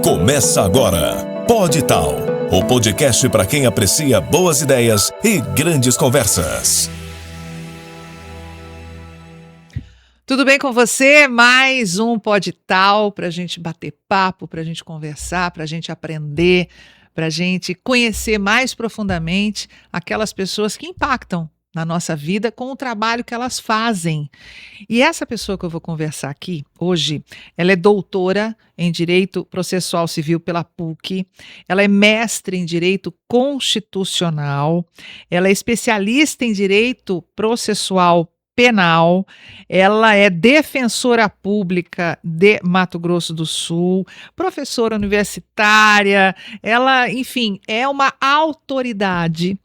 Começa agora, Pode Tal, o podcast para quem aprecia boas ideias e grandes conversas. Tudo bem com você? Mais um Pode Tal para a gente bater papo, para a gente conversar, para a gente aprender, para a gente conhecer mais profundamente aquelas pessoas que impactam na nossa vida com o trabalho que elas fazem. E essa pessoa que eu vou conversar aqui hoje, ela é doutora em Direito Processual Civil pela PUC, ela é mestre em Direito Constitucional, ela é especialista em Direito Processual Penal, ela é defensora pública de Mato Grosso do Sul, professora universitária, ela, enfim, é uma autoridade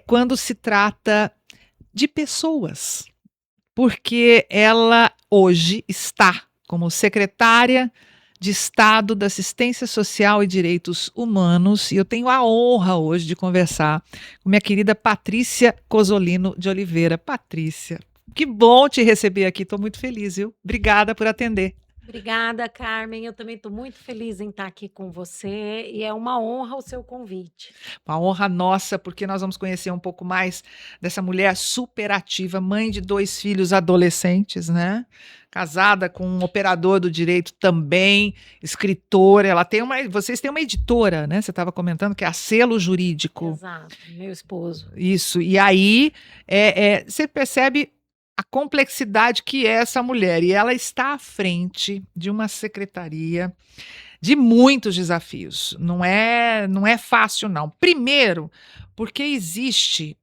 quando se trata de pessoas, porque ela hoje está como secretária de Estado da Assistência Social e Direitos Humanos, e eu tenho a honra hoje de conversar com minha querida Patrícia Cozzolino de Oliveira. Patrícia, que bom te receber aqui, estou muito feliz, viu? Obrigada por atender. Obrigada, Carmen. Eu também estou muito feliz em estar aqui com você e é uma honra o seu convite. Uma honra nossa, porque nós vamos conhecer um pouco mais dessa mulher superativa, mãe de 2 filhos adolescentes, né? Casada com um operador do direito também, escritora. Vocês têm uma editora, né? Você estava comentando que é a Selo Jurídico. Exato, meu esposo. Isso. E aí você percebe a complexidade que é essa mulher. E ela está à frente de uma secretaria de muitos desafios. Não é fácil, não. Primeiro, porque existe,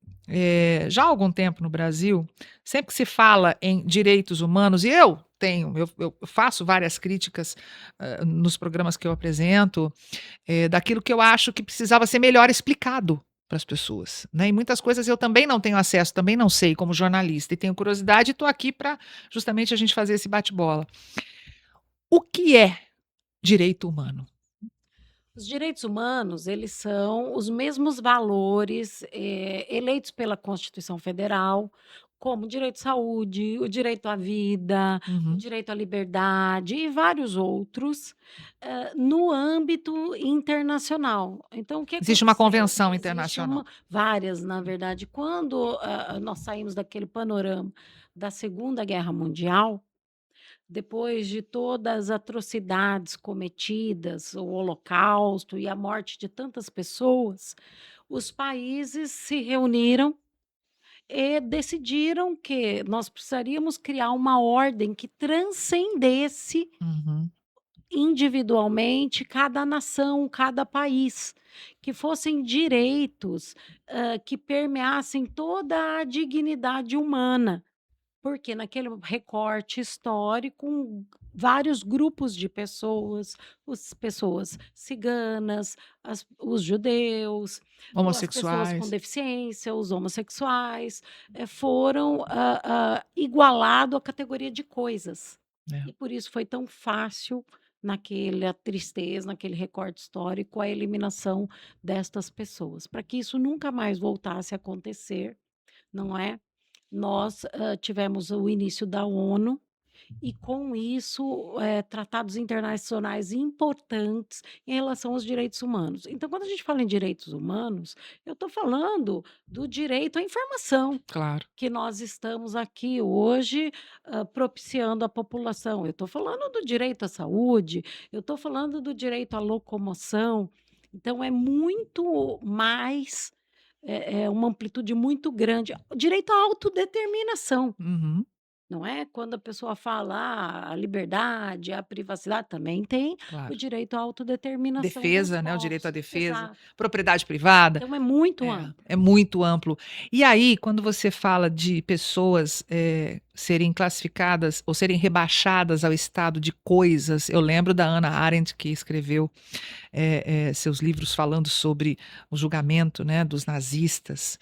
já há algum tempo no Brasil, sempre que se fala em direitos humanos, e eu faço várias críticas nos programas que eu apresento, daquilo que eu acho que precisava ser melhor explicado para as pessoas, né? E muitas coisas eu também não tenho acesso, também não sei como jornalista, e tenho curiosidade e estou aqui para justamente a gente fazer esse bate-bola. O que é direito humano? Os direitos humanos, eles são os mesmos valores eleitos pela Constituição Federal, como o direito à saúde, o direito à vida, o direito à liberdade e vários outros, no âmbito internacional. Então, o que Existe uma aconteceu? convenção Existe internacional. várias, na verdade. Quando nós saímos daquele panorama da Segunda Guerra Mundial, depois de todas as atrocidades cometidas, o Holocausto e a morte de tantas pessoas, os países se reuniram e decidiram que nós precisaríamos criar uma ordem que transcendesse Uhum. individualmente cada nação, cada país, que fossem direitos que permeassem toda a dignidade humana. Porque naquele recorte histórico, vários grupos de pessoas, as pessoas ciganas, os judeus, as pessoas com Homossexuais. deficiência, os homossexuais, foram igualados à categoria de coisas. É. E por isso foi tão fácil, naquela tristeza, naquele recorte histórico, a eliminação destas pessoas. Para que isso nunca mais voltasse a acontecer, não é? Nós tivemos o início da ONU e, com isso, tratados internacionais importantes em relação aos direitos humanos. Então, quando a gente fala em direitos humanos, eu estou falando do direito à informação, Claro. que nós estamos aqui hoje propiciando à população. Eu estou falando do direito à saúde, eu estou falando do direito à locomoção. Então, é muito mais uma amplitude muito grande. O direito à autodeterminação, Uhum. não é? Quando a pessoa fala a liberdade, a privacidade, também tem o Claro. direito à autodeterminação dos Defesa, né? O direito à povos. defesa, Exato. propriedade privada. Então é muito É, amplo. é muito amplo. E aí, quando você fala de pessoas serem classificadas ou serem rebaixadas ao estado de coisas, eu lembro da Hannah Arendt, que escreveu seus livros falando sobre o julgamento, né, dos nazistas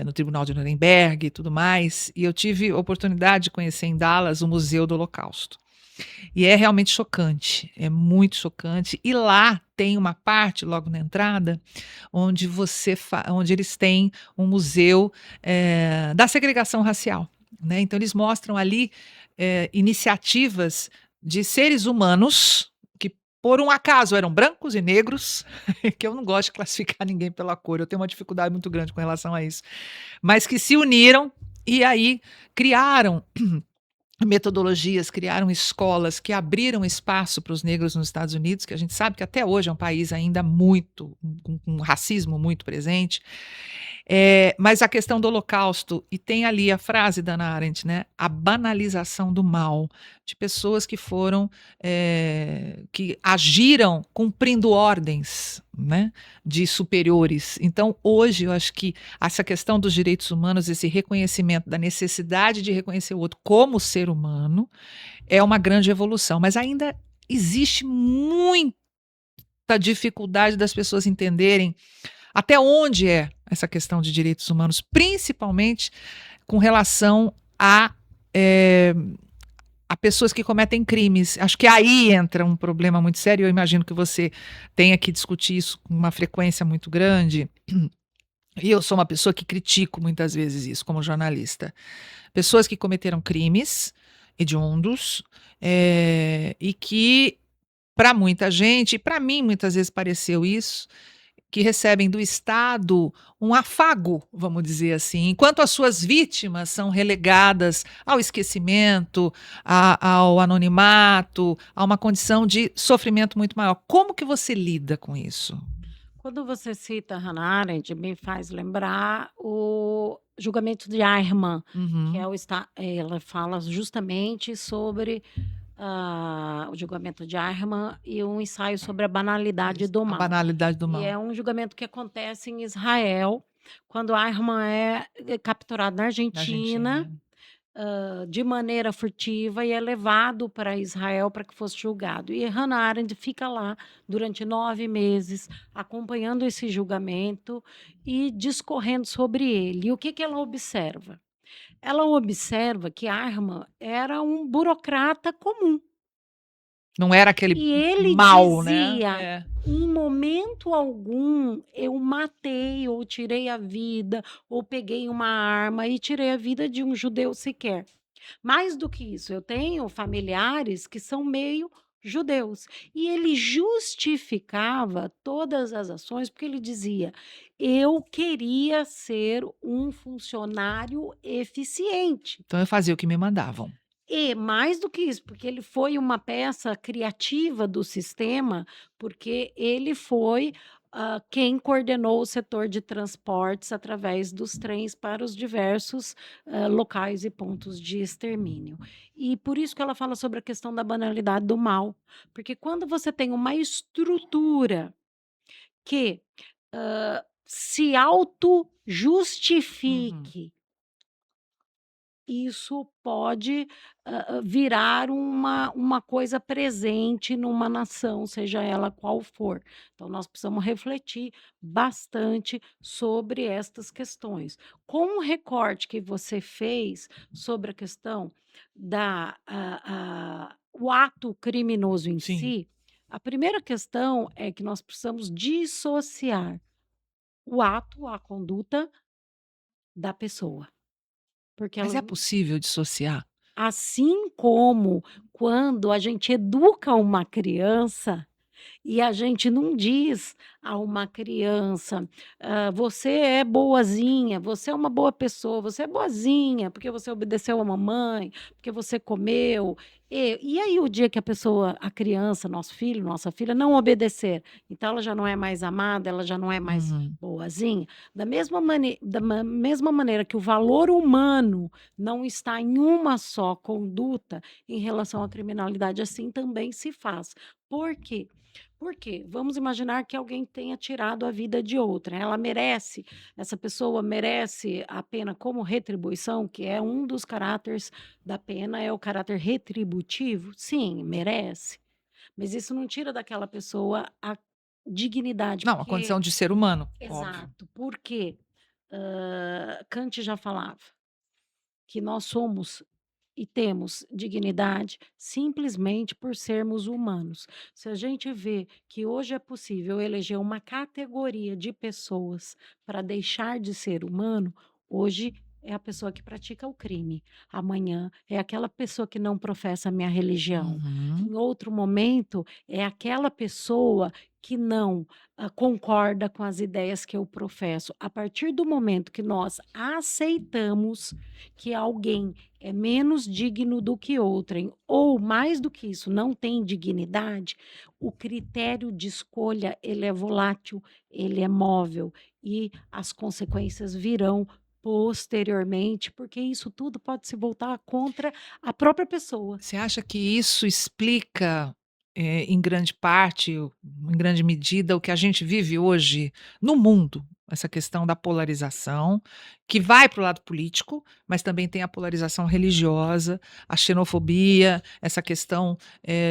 no Tribunal de Nuremberg e tudo mais, e eu tive a oportunidade de conhecer em Dallas o Museu do Holocausto. E é realmente chocante, é muito chocante. E lá tem uma parte, logo na entrada, onde onde eles têm um museu da segregação racial, né? Então eles mostram ali iniciativas de seres humanos que por um acaso eram brancos e negros, que eu não gosto de classificar ninguém pela cor, eu tenho uma dificuldade muito grande com relação a isso, mas que se uniram e aí criaram metodologias, criaram escolas que abriram espaço para os negros nos Estados Unidos, que a gente sabe que até hoje é um país ainda muito, com racismo muito presente. Mas a questão do Holocausto, e tem ali a frase da Hannah Arendt, né? A banalização do mal, de pessoas que foram, que agiram cumprindo ordens, né, de superiores. Então, hoje, eu acho que essa questão dos direitos humanos, esse reconhecimento da necessidade de reconhecer o outro como ser humano, é uma grande evolução, mas ainda existe muita dificuldade das pessoas entenderem até onde é essa questão de direitos humanos, principalmente com relação a pessoas que cometem crimes. Acho que aí entra um problema muito sério. Eu imagino que você tenha que discutir isso com uma frequência muito grande. E eu sou uma pessoa que critico muitas vezes isso como jornalista. Pessoas que cometeram crimes hediondos, e que, para muita gente, e para mim muitas vezes pareceu isso, que recebem do Estado um afago, vamos dizer assim, enquanto as suas vítimas são relegadas ao esquecimento, ao anonimato, a uma condição de sofrimento muito maior. Como que você lida com isso? Quando você cita Hannah Arendt, me faz lembrar o julgamento de Eichmann, que é Uhum. ela fala justamente sobre o julgamento de Eichmann e um ensaio sobre a banalidade Isso, do a mal. banalidade do E mal. é um julgamento que acontece em Israel, quando Eichmann é capturado na Na Argentina, Argentina. de maneira furtiva e é levado para Israel para que fosse julgado. E Hannah Arendt fica lá durante 9 meses, acompanhando esse julgamento e discorrendo sobre ele. E o que ela observa? Ela observa que Eichmann era um burocrata comum. Não era aquele E ele mal, né? dizia: "Em momento algum eu matei ou tirei a vida, ou peguei uma arma e tirei a vida de um judeu sequer. Mais do que isso, eu tenho familiares que são meio judeus". E ele justificava todas as ações, porque ele dizia: "Eu queria ser um funcionário eficiente". Então eu fazia o que me mandavam. E mais do que isso, porque ele foi uma peça criativa do sistema, porque ele foi, quem coordenou o setor de transportes através dos trens para os diversos, locais e pontos de extermínio. E por isso que ela fala sobre a questão da banalidade do mal, porque quando você tem uma estrutura que, se auto Uhum. justifique, isso pode, virar uma coisa presente numa nação, seja ela qual for. Então nós precisamos refletir bastante sobre estas questões. Com o recorte que você fez sobre a questão o ato criminoso em Sim. si, a primeira questão é que nós precisamos dissociar o ato, a conduta da pessoa, porque Mas ela é possível dissociar? assim como quando a gente educa uma criança e a gente não diz a uma criança: "Você é boazinha, você é uma boa pessoa, você é boazinha, porque você obedeceu a mamãe, porque você comeu". E aí o dia que a criança, nosso filho, nossa filha, não obedecer, então ela já não é mais amada, ela já não é mais Uhum. boazinha? Da mesma maneira que o valor humano não está em uma só conduta em relação à criminalidade, assim também se faz. Por quê? Porque vamos imaginar que alguém tenha tirado a vida de outra. Essa pessoa merece a pena como retribuição, que é um dos caráteres da pena, é o caráter retributivo? Sim, merece. Mas isso não tira daquela pessoa a dignidade, Não, a porque condição de ser humano, óbvio. exato, porque Kant já falava que nós somos e temos dignidade simplesmente por sermos humanos. Se a gente vê que hoje é possível eleger uma categoria de pessoas para deixar de ser humano, hoje é a pessoa que pratica o crime. Amanhã é aquela pessoa que não professa a minha religião. Uhum. Em outro momento, é aquela pessoa que não concorda com as ideias que eu professo. A partir do momento que nós aceitamos que alguém é menos digno do que outrem, ou mais do que isso, não tem dignidade, o critério de escolha ele é volátil, ele é móvel e as consequências virão posteriormente, porque isso tudo pode se voltar contra a própria pessoa. Você acha que isso explica, em grande parte, em grande medida, o que a gente vive hoje no mundo? Essa questão da polarização, que vai para o lado político, mas também tem a polarização religiosa, a xenofobia, essa questão,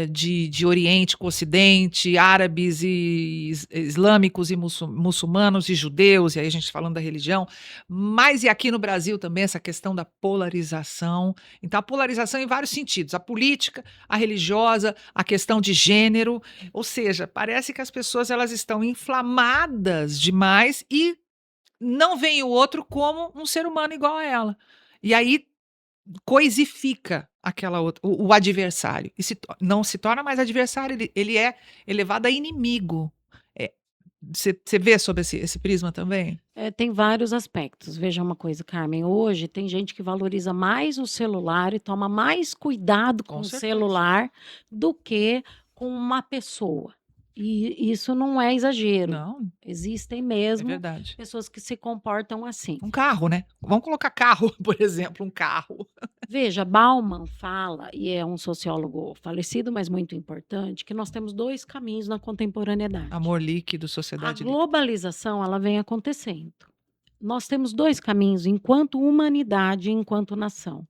de Oriente com Ocidente, árabes e islâmicos e muçulmanos e judeus, e aí a gente falando da religião, mas e aqui no Brasil também essa questão da polarização. Então, a polarização em vários sentidos, a política, a religiosa, a questão de gênero, ou seja, parece que as pessoas elas estão inflamadas demais e não veem o outro como um ser humano igual a ela. E aí coisifica aquela outra, o adversário, e não se torna mais adversário, ele é elevado a inimigo. Você vê sobre esse prisma também? Tem vários aspectos. Veja uma coisa, Carmen, hoje tem gente que valoriza mais o celular e toma mais cuidado com Com o certeza. celular do que com uma pessoa. E isso não é exagero. Não, Existem é mesmo verdade. pessoas que se comportam assim. Um carro, né? Vamos colocar carro, por exemplo, um carro. Veja, Bauman fala, e é um sociólogo falecido, mas muito importante, que nós temos 2 caminhos na contemporaneidade. Amor líquido, A sociedade líquida. globalização, ela vem acontecendo. Nós temos 2 caminhos enquanto humanidade e enquanto nação.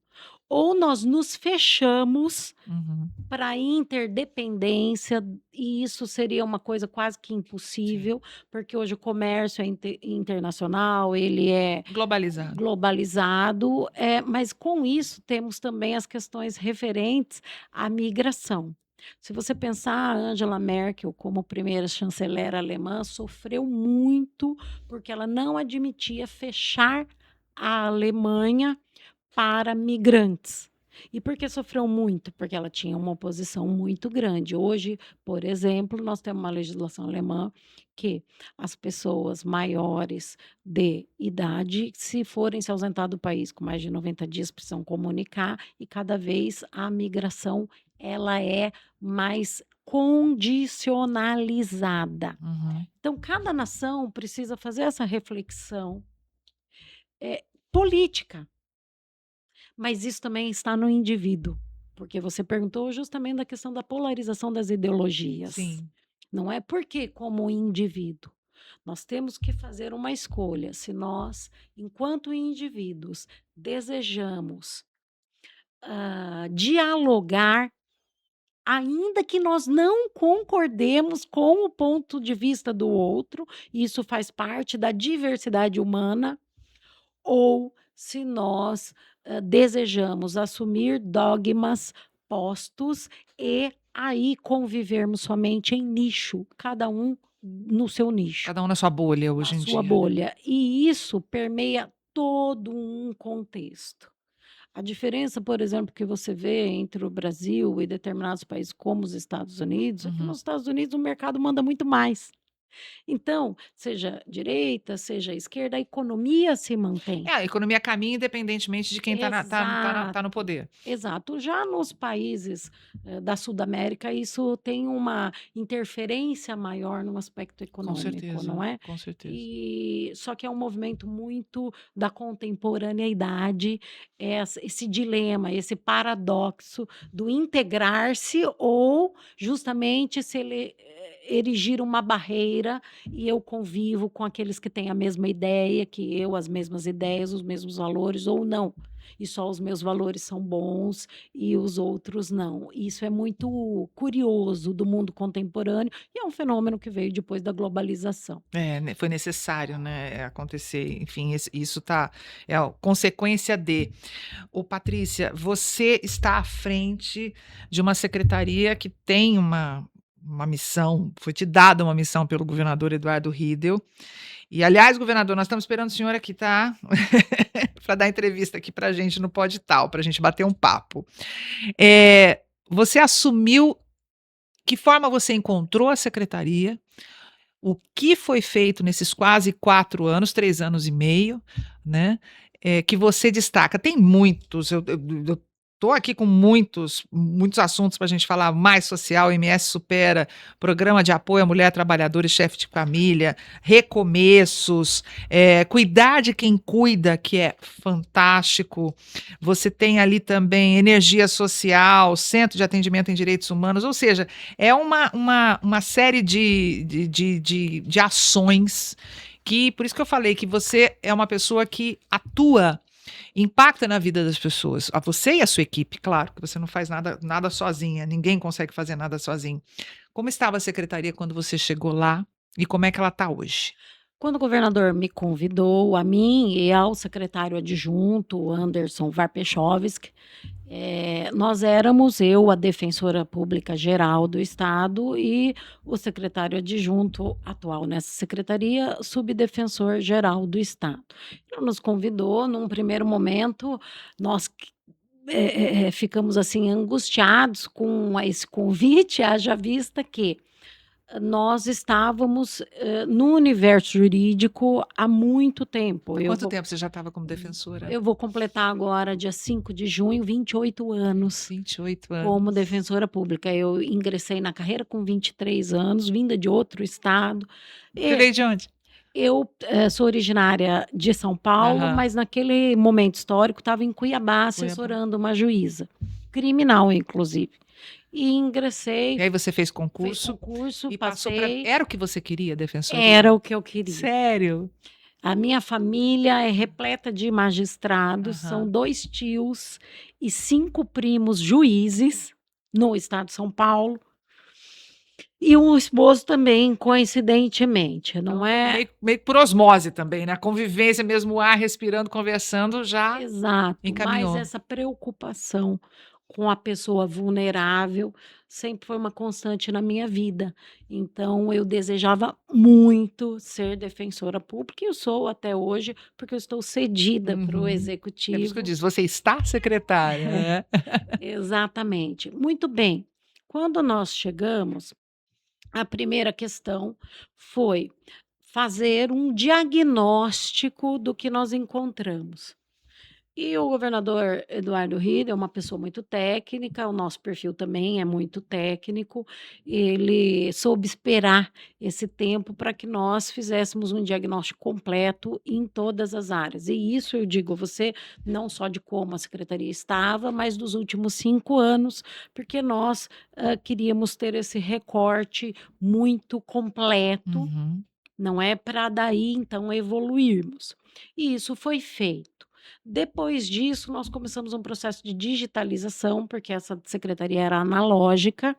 Ou nós nos fechamos Uhum. para a interdependência, e isso seria uma coisa quase que impossível, porque hoje o comércio é internacional, ele é Globalizado. globalizado, mas com isso temos também as questões referentes à migração. Se você pensar, a Angela Merkel, como primeira chanceler alemã, sofreu muito porque ela não admitia fechar a Alemanha para migrantes. E por que sofreu muito? Porque ela tinha uma oposição muito grande. Hoje, por exemplo, nós temos uma legislação alemã que as pessoas maiores de idade, se forem se ausentar do país com mais de 90 dias, precisam comunicar, e cada vez a migração ela é mais condicionalizada. Uhum. Então, cada nação precisa fazer essa reflexão política. Mas isso também está no indivíduo, porque você perguntou justamente da questão da polarização das ideologias. Sim. Não é porque como indivíduo. Nós temos que fazer uma escolha. Se nós, enquanto indivíduos, desejamos dialogar, ainda que nós não concordemos com o ponto de vista do outro, isso faz parte da diversidade humana, ou se nós desejamos assumir dogmas postos e aí convivermos somente em nicho, cada um no seu nicho, Cada um na sua bolha na hoje em sua dia, né? bolha. E isso permeia todo um contexto. A diferença, por exemplo, que você vê entre o Brasil e determinados países como os Estados Unidos, é que Uhum. nos Estados Unidos o mercado manda muito mais. Então, seja direita, seja esquerda, a economia se mantém. A economia caminha independentemente de quem tá no poder. Exato. Já nos países da Sudamérica, isso tem uma interferência maior no aspecto Com econômico, certeza, não é? com certeza. Só que é um movimento muito da contemporaneidade, esse dilema, esse paradoxo do integrar-se ou justamente se ele erigir uma barreira e eu convivo com aqueles que têm a mesma ideia que eu, as mesmas ideias, os mesmos valores ou não. E só os meus valores são bons e os outros não. Isso é muito curioso do mundo contemporâneo e é um fenômeno que veio depois da globalização. Né, foi necessário, né, acontecer, enfim, isso é a consequência de. Ô Patrícia, você está à frente de uma secretaria que tem uma missão, foi te dada uma missão pelo governador Eduardo Riedel. E, aliás, governador, nós estamos esperando o senhor aqui, tá? Para dar entrevista aqui para a gente no Pode Tal, para a gente bater um papo. Você assumiu, que forma você encontrou a secretaria? O que foi feito nesses quase 4 anos, 3 anos e meio, né? Que você destaca? Tem muitos, eu estou aqui com muitos assuntos para a gente falar. Mais social, MS Supera, Programa de Apoio à Mulher Trabalhadora e Chefe de Família, Recomeços, Cuidar de Quem Cuida, que é fantástico. Você tem ali também Energia Social, Centro de Atendimento em Direitos Humanos, ou seja, é uma série de ações que, por isso que eu falei que você é uma pessoa que atua, impacta na vida das pessoas. A você e a sua equipe, claro, que você não faz nada sozinha, ninguém consegue fazer nada sozinho. Como estava a secretaria quando você chegou lá e como é que ela está hoje? Quando o governador me convidou, a mim e ao secretário adjunto, Anderson Varpechovski, nós éramos a defensora pública geral do Estado, e o secretário adjunto atual nessa secretaria, subdefensor geral do Estado. Ele nos convidou, num primeiro momento, nós ficamos assim angustiados com esse convite, haja vista que nós estávamos no universo jurídico há muito tempo. Há quanto tempo você já estava como defensora? Eu vou completar agora, dia 5 de junho, 28 anos 28 anos. como defensora pública. Eu ingressei na carreira com 23 anos, vinda de outro estado. Você veio de onde? Eu sou originária de São Paulo, Aham. mas naquele momento histórico estava em Cuiabá assessorando uma juíza, criminal inclusive. E ingressei, E aí você fez fiz concurso concurso, e passou para. passei. Era o que você queria, defensora? Era o que eu queria. Sério? A minha família é repleta de magistrados, Aham. são 2 tios e 5 primos juízes no estado de São Paulo. E um esposo também, coincidentemente, não é? Meio por osmose também, né? A convivência mesmo, o ar respirando, conversando, já Exato, encaminhou. mas essa preocupação com a pessoa vulnerável sempre foi uma constante na minha vida. Então eu desejava muito ser defensora pública, e eu sou até hoje, porque eu estou cedida para o Uhum. É por isso que eu executivo. disse, você está secretária, né? Exatamente. Muito bem. Quando nós chegamos, a primeira questão foi fazer um diagnóstico do que nós encontramos. E o governador Eduardo Riedel é uma pessoa muito técnica, o nosso perfil também é muito técnico. Ele soube esperar esse tempo para que nós fizéssemos um diagnóstico completo em todas as áreas. E isso eu digo a você, não só de como a secretaria estava, mas dos últimos 5 anos, porque nós queríamos ter esse recorte muito completo, Uhum. não é, para daí então evoluirmos. E isso foi feito. Depois disso, nós começamos um processo de digitalização, porque essa secretaria era analógica,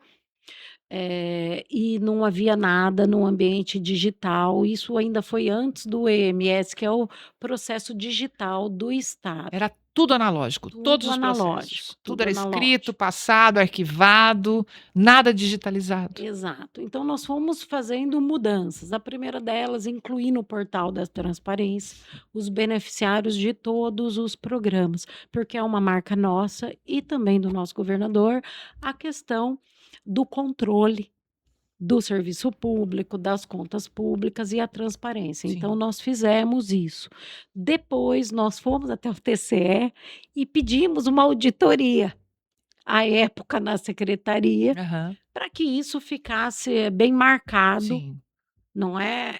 e não havia nada no ambiente digital. Isso ainda foi antes do EMS, que é o processo digital do Estado. Era tudo analógico, todos Tudo os analógico, processos. Tudo tudo era escrito, analógico. passado, arquivado, nada digitalizado. Exato. Então, nós fomos fazendo mudanças. A primeira delas, incluir no portal da transparência os beneficiários de todos os programas, porque é uma marca nossa e também do nosso governador, a questão do controle do serviço público, das contas públicas e a transparência. Então, Sim. nós fizemos isso. Depois, nós fomos até o TCE e pedimos uma auditoria, à época, na secretaria, Aham. para que isso ficasse bem marcado, Sim. não é?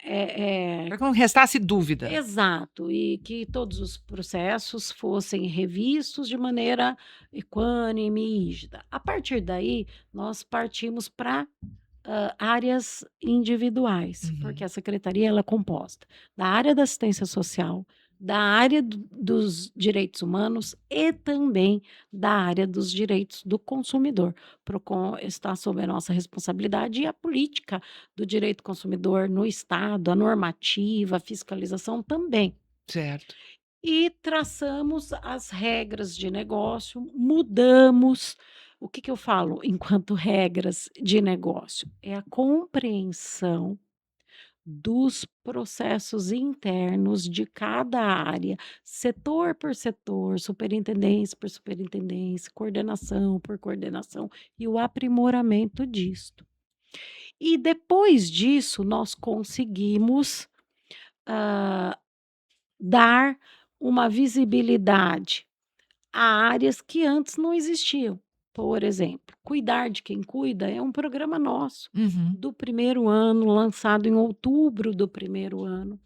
Para que não restasse dúvida. Exato, e que todos os processos fossem revistos de maneira equânime e rígida. A partir daí, nós partimos para áreas individuais, Uhum. porque a secretaria ela é composta da área da assistência social, da área dos direitos humanos e também da área dos direitos do consumidor. O PROCON está sob a nossa responsabilidade, e a política do direito do consumidor no Estado, a normativa, a fiscalização também. Certo. E traçamos as regras de negócio, mudamos O que eu falo enquanto regras de negócio? É a compreensão dos processos internos de cada área, setor por setor, superintendência por superintendência, coordenação por coordenação e o aprimoramento disto. E depois disso, nós conseguimos, ah, dar uma visibilidade a áreas que antes não existiam. Por exemplo, Cuidar de Quem Cuida é um programa nosso, Uhum. do primeiro ano, lançado em outubro do primeiro ano.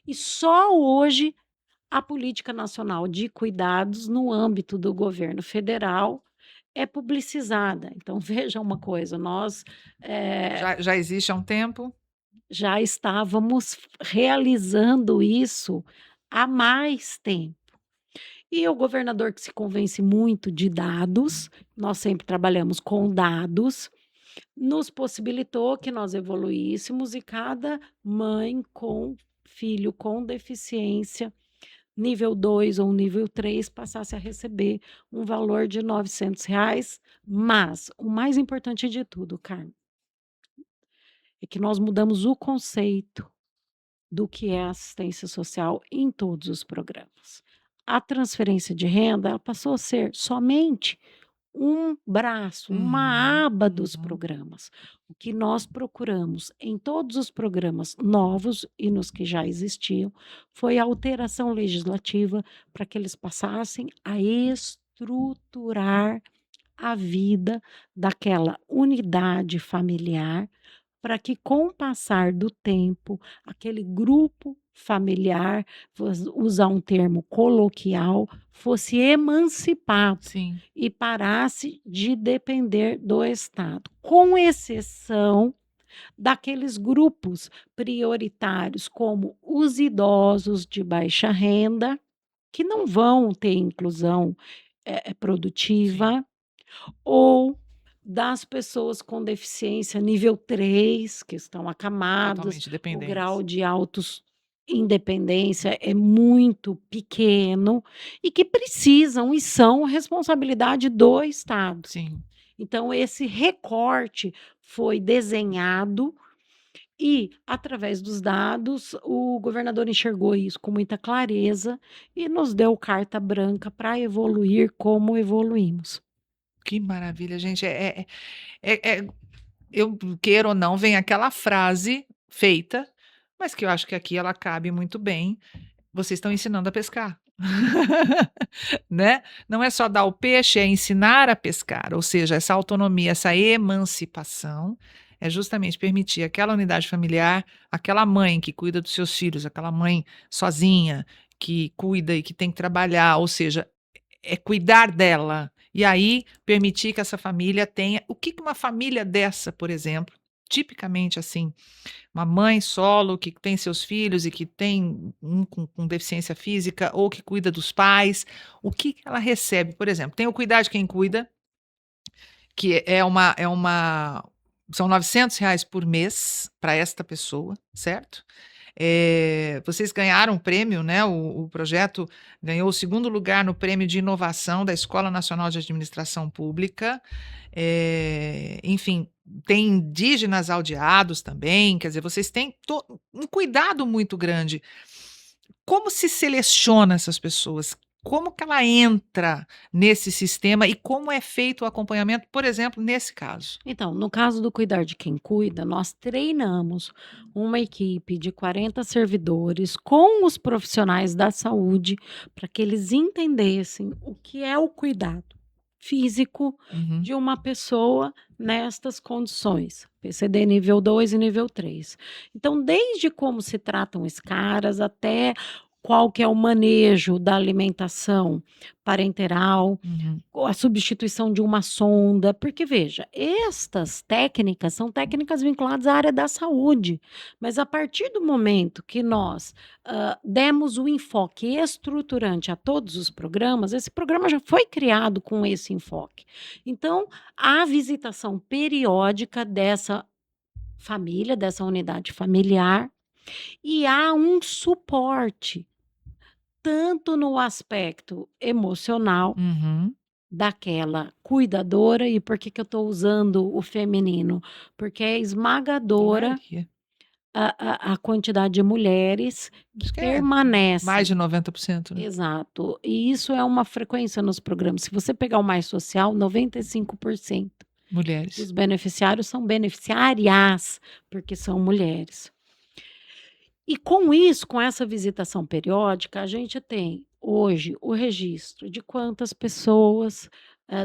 E só hoje a Política Nacional de Cuidados, no âmbito do governo federal, é publicizada. Então, veja uma coisa, nós Já existe há um tempo? já estávamos realizando isso há mais tempo. E o governador que se convence muito de dados, nós sempre trabalhamos com dados, nos possibilitou que nós evoluíssemos e cada mãe com filho com deficiência, nível 2 ou nível 3, passasse a receber um valor de R$ 900. Mas o mais importante de tudo, Carmen, é que nós mudamos o conceito do que é assistência social em todos os programas. A transferência de renda, ela passou a ser somente um braço, uma aba dos Uhum. programas. O que nós procuramos em todos os programas novos e nos que já existiam, foi a alteração legislativa para que eles passassem a estruturar a vida daquela unidade familiar, para que com o passar do tempo, aquele grupo familiar, vou usar um termo coloquial, fosse emancipado Sim. e parasse de depender do Estado, com exceção daqueles grupos prioritários, como os idosos de baixa renda, que não vão ter inclusão Sim. produtiva, ou das pessoas com deficiência nível 3 que estão acamadas, Totalmente o dependentes. grau de independência é muito pequeno e que precisam e são responsabilidade do Estado. Sim. Então esse recorte foi desenhado e, através dos dados, o governador enxergou isso com muita clareza e nos deu carta branca para evoluir como evoluímos. Que maravilha, gente. Eu queira ou não, vem aquela frase feita, mas que eu acho que aqui ela cabe muito bem. Vocês estão ensinando a pescar. Né? Não é só dar o peixe, é ensinar a pescar, ou seja, essa autonomia, essa emancipação, é justamente permitir aquela unidade familiar, aquela mãe que cuida dos seus filhos, aquela mãe sozinha, que cuida e que tem que trabalhar, ou seja, é cuidar dela. E aí permitir que essa família tenha. O que que uma família dessa, por exemplo, tipicamente assim, uma mãe solo que tem seus filhos e que tem um com deficiência física ou que cuida dos pais, o que que ela recebe? Por exemplo, tem o Cuidar de Quem Cuida, que são R$ 900 por mês para esta pessoa, certo? Vocês ganharam o prêmio, né? O projeto ganhou o segundo lugar no prêmio de inovação da Escola Nacional de Administração Pública. Enfim, tem indígenas aldeados também, quer dizer, vocês têm um cuidado muito grande. Como se seleciona essas pessoas? Como que ela entra nesse sistema e como é feito o acompanhamento, por exemplo, nesse caso? Então, no caso do Cuidar de Quem Cuida, nós treinamos uma equipe de 40 servidores com os profissionais da saúde para que eles entendessem o que é o cuidado físico Uhum. de uma pessoa nestas condições, PCD nível 2 e nível 3. Então, desde como se tratam escaras até qual que é o manejo da alimentação parenteral, Uhum. ou a substituição de uma sonda, porque veja, estas técnicas são técnicas vinculadas à área da saúde, mas a partir do momento que nós demos o enfoque estruturante a todos os programas, esse programa já foi criado com esse enfoque. Então, a visitação periódica dessa família, dessa unidade familiar, e há um suporte, tanto no aspecto emocional, Uhum. daquela cuidadora. E por que que eu estou usando o feminino? Porque é esmagadora Maioria. a quantidade de mulheres que Acho que é permanecem. mais de 90%, né? Exato. E isso é uma frequência nos programas. Se você pegar o Mais Social, 95% Mulheres. dos beneficiários são beneficiárias, porque são mulheres. E com isso, com essa visitação periódica, a gente tem hoje o registro de quantas pessoas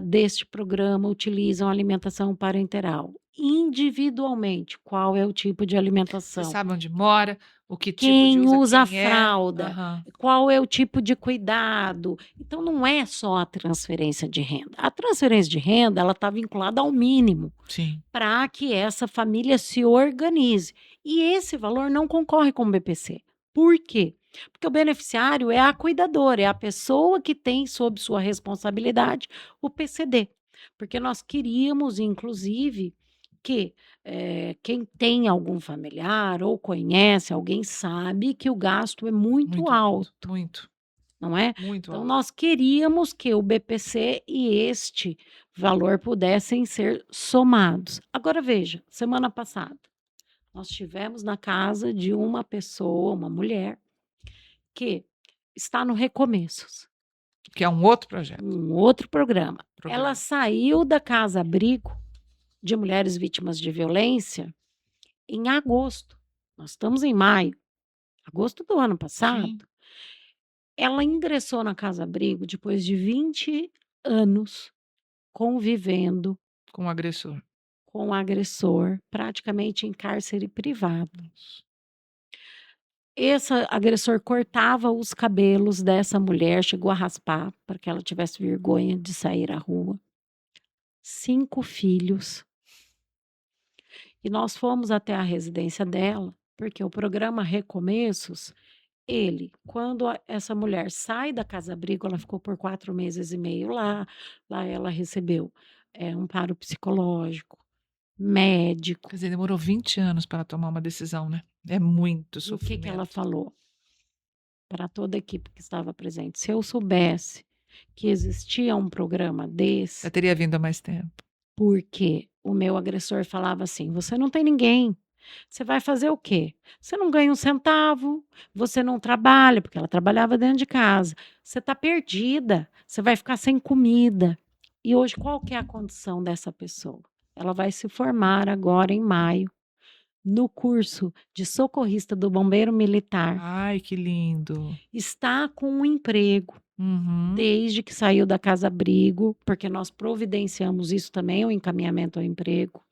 deste programa utilizam alimentação parenteral. Individualmente, qual é o tipo de Você alimentação? sabe onde mora, o que tipo de Quem usa, usa a quem é. fralda, Aham. qual é o tipo de cuidado. Então, não é só a transferência de renda. A transferência de renda, ela está vinculada ao mínimo Sim. para que essa família se organize. E esse valor não concorre com o BPC. Por quê? Porque o beneficiário é a cuidadora, é a pessoa que tem sob sua responsabilidade o PCD. Porque nós queríamos, inclusive, que quem tem algum familiar ou conhece alguém sabe que o gasto é muito alto, Muito, não é? muito Então, alto. nós queríamos que o BPC e este valor pudessem ser somados. Agora, veja, semana passada, nós tivemos na casa de uma pessoa, uma mulher, que está no Recomeços, Que é um outro projeto. um outro programa. Ela saiu da casa-abrigo de mulheres vítimas de violência em agosto. Nós estamos em maio, agosto do ano passado. Sim. Ela ingressou na casa-abrigo depois de 20 anos convivendo Com o agressor. com o agressor, praticamente em cárcere privado. Esse agressor cortava os cabelos dessa mulher, chegou a raspar para que ela tivesse vergonha de sair à rua. 5 filhos. E nós fomos até a residência dela, porque o programa Recomeços, quando essa mulher sai da casa-abrigo, ela ficou por 4 meses e meio lá. Lá ela recebeu amparo psicológico, médico. Quer dizer, demorou 20 anos para tomar uma decisão, né? É muito E o que sofrimento. ela falou para toda a equipe que estava presente? Se eu soubesse que existia um programa desse, Já teria vindo há mais tempo. porque o meu agressor falava assim: você não tem ninguém. Você vai fazer o quê? Você não ganha um centavo, você não trabalha, porque ela trabalhava dentro de casa. Você está perdida, você vai ficar sem comida. E hoje, qual que é a condição dessa pessoa? Ela vai se formar agora em maio, no curso de socorrista do Bombeiro Militar. Ai, que lindo. Está com um emprego. Uhum. Desde que saiu da casa-abrigo, porque nós providenciamos isso também, o encaminhamento ao emprego.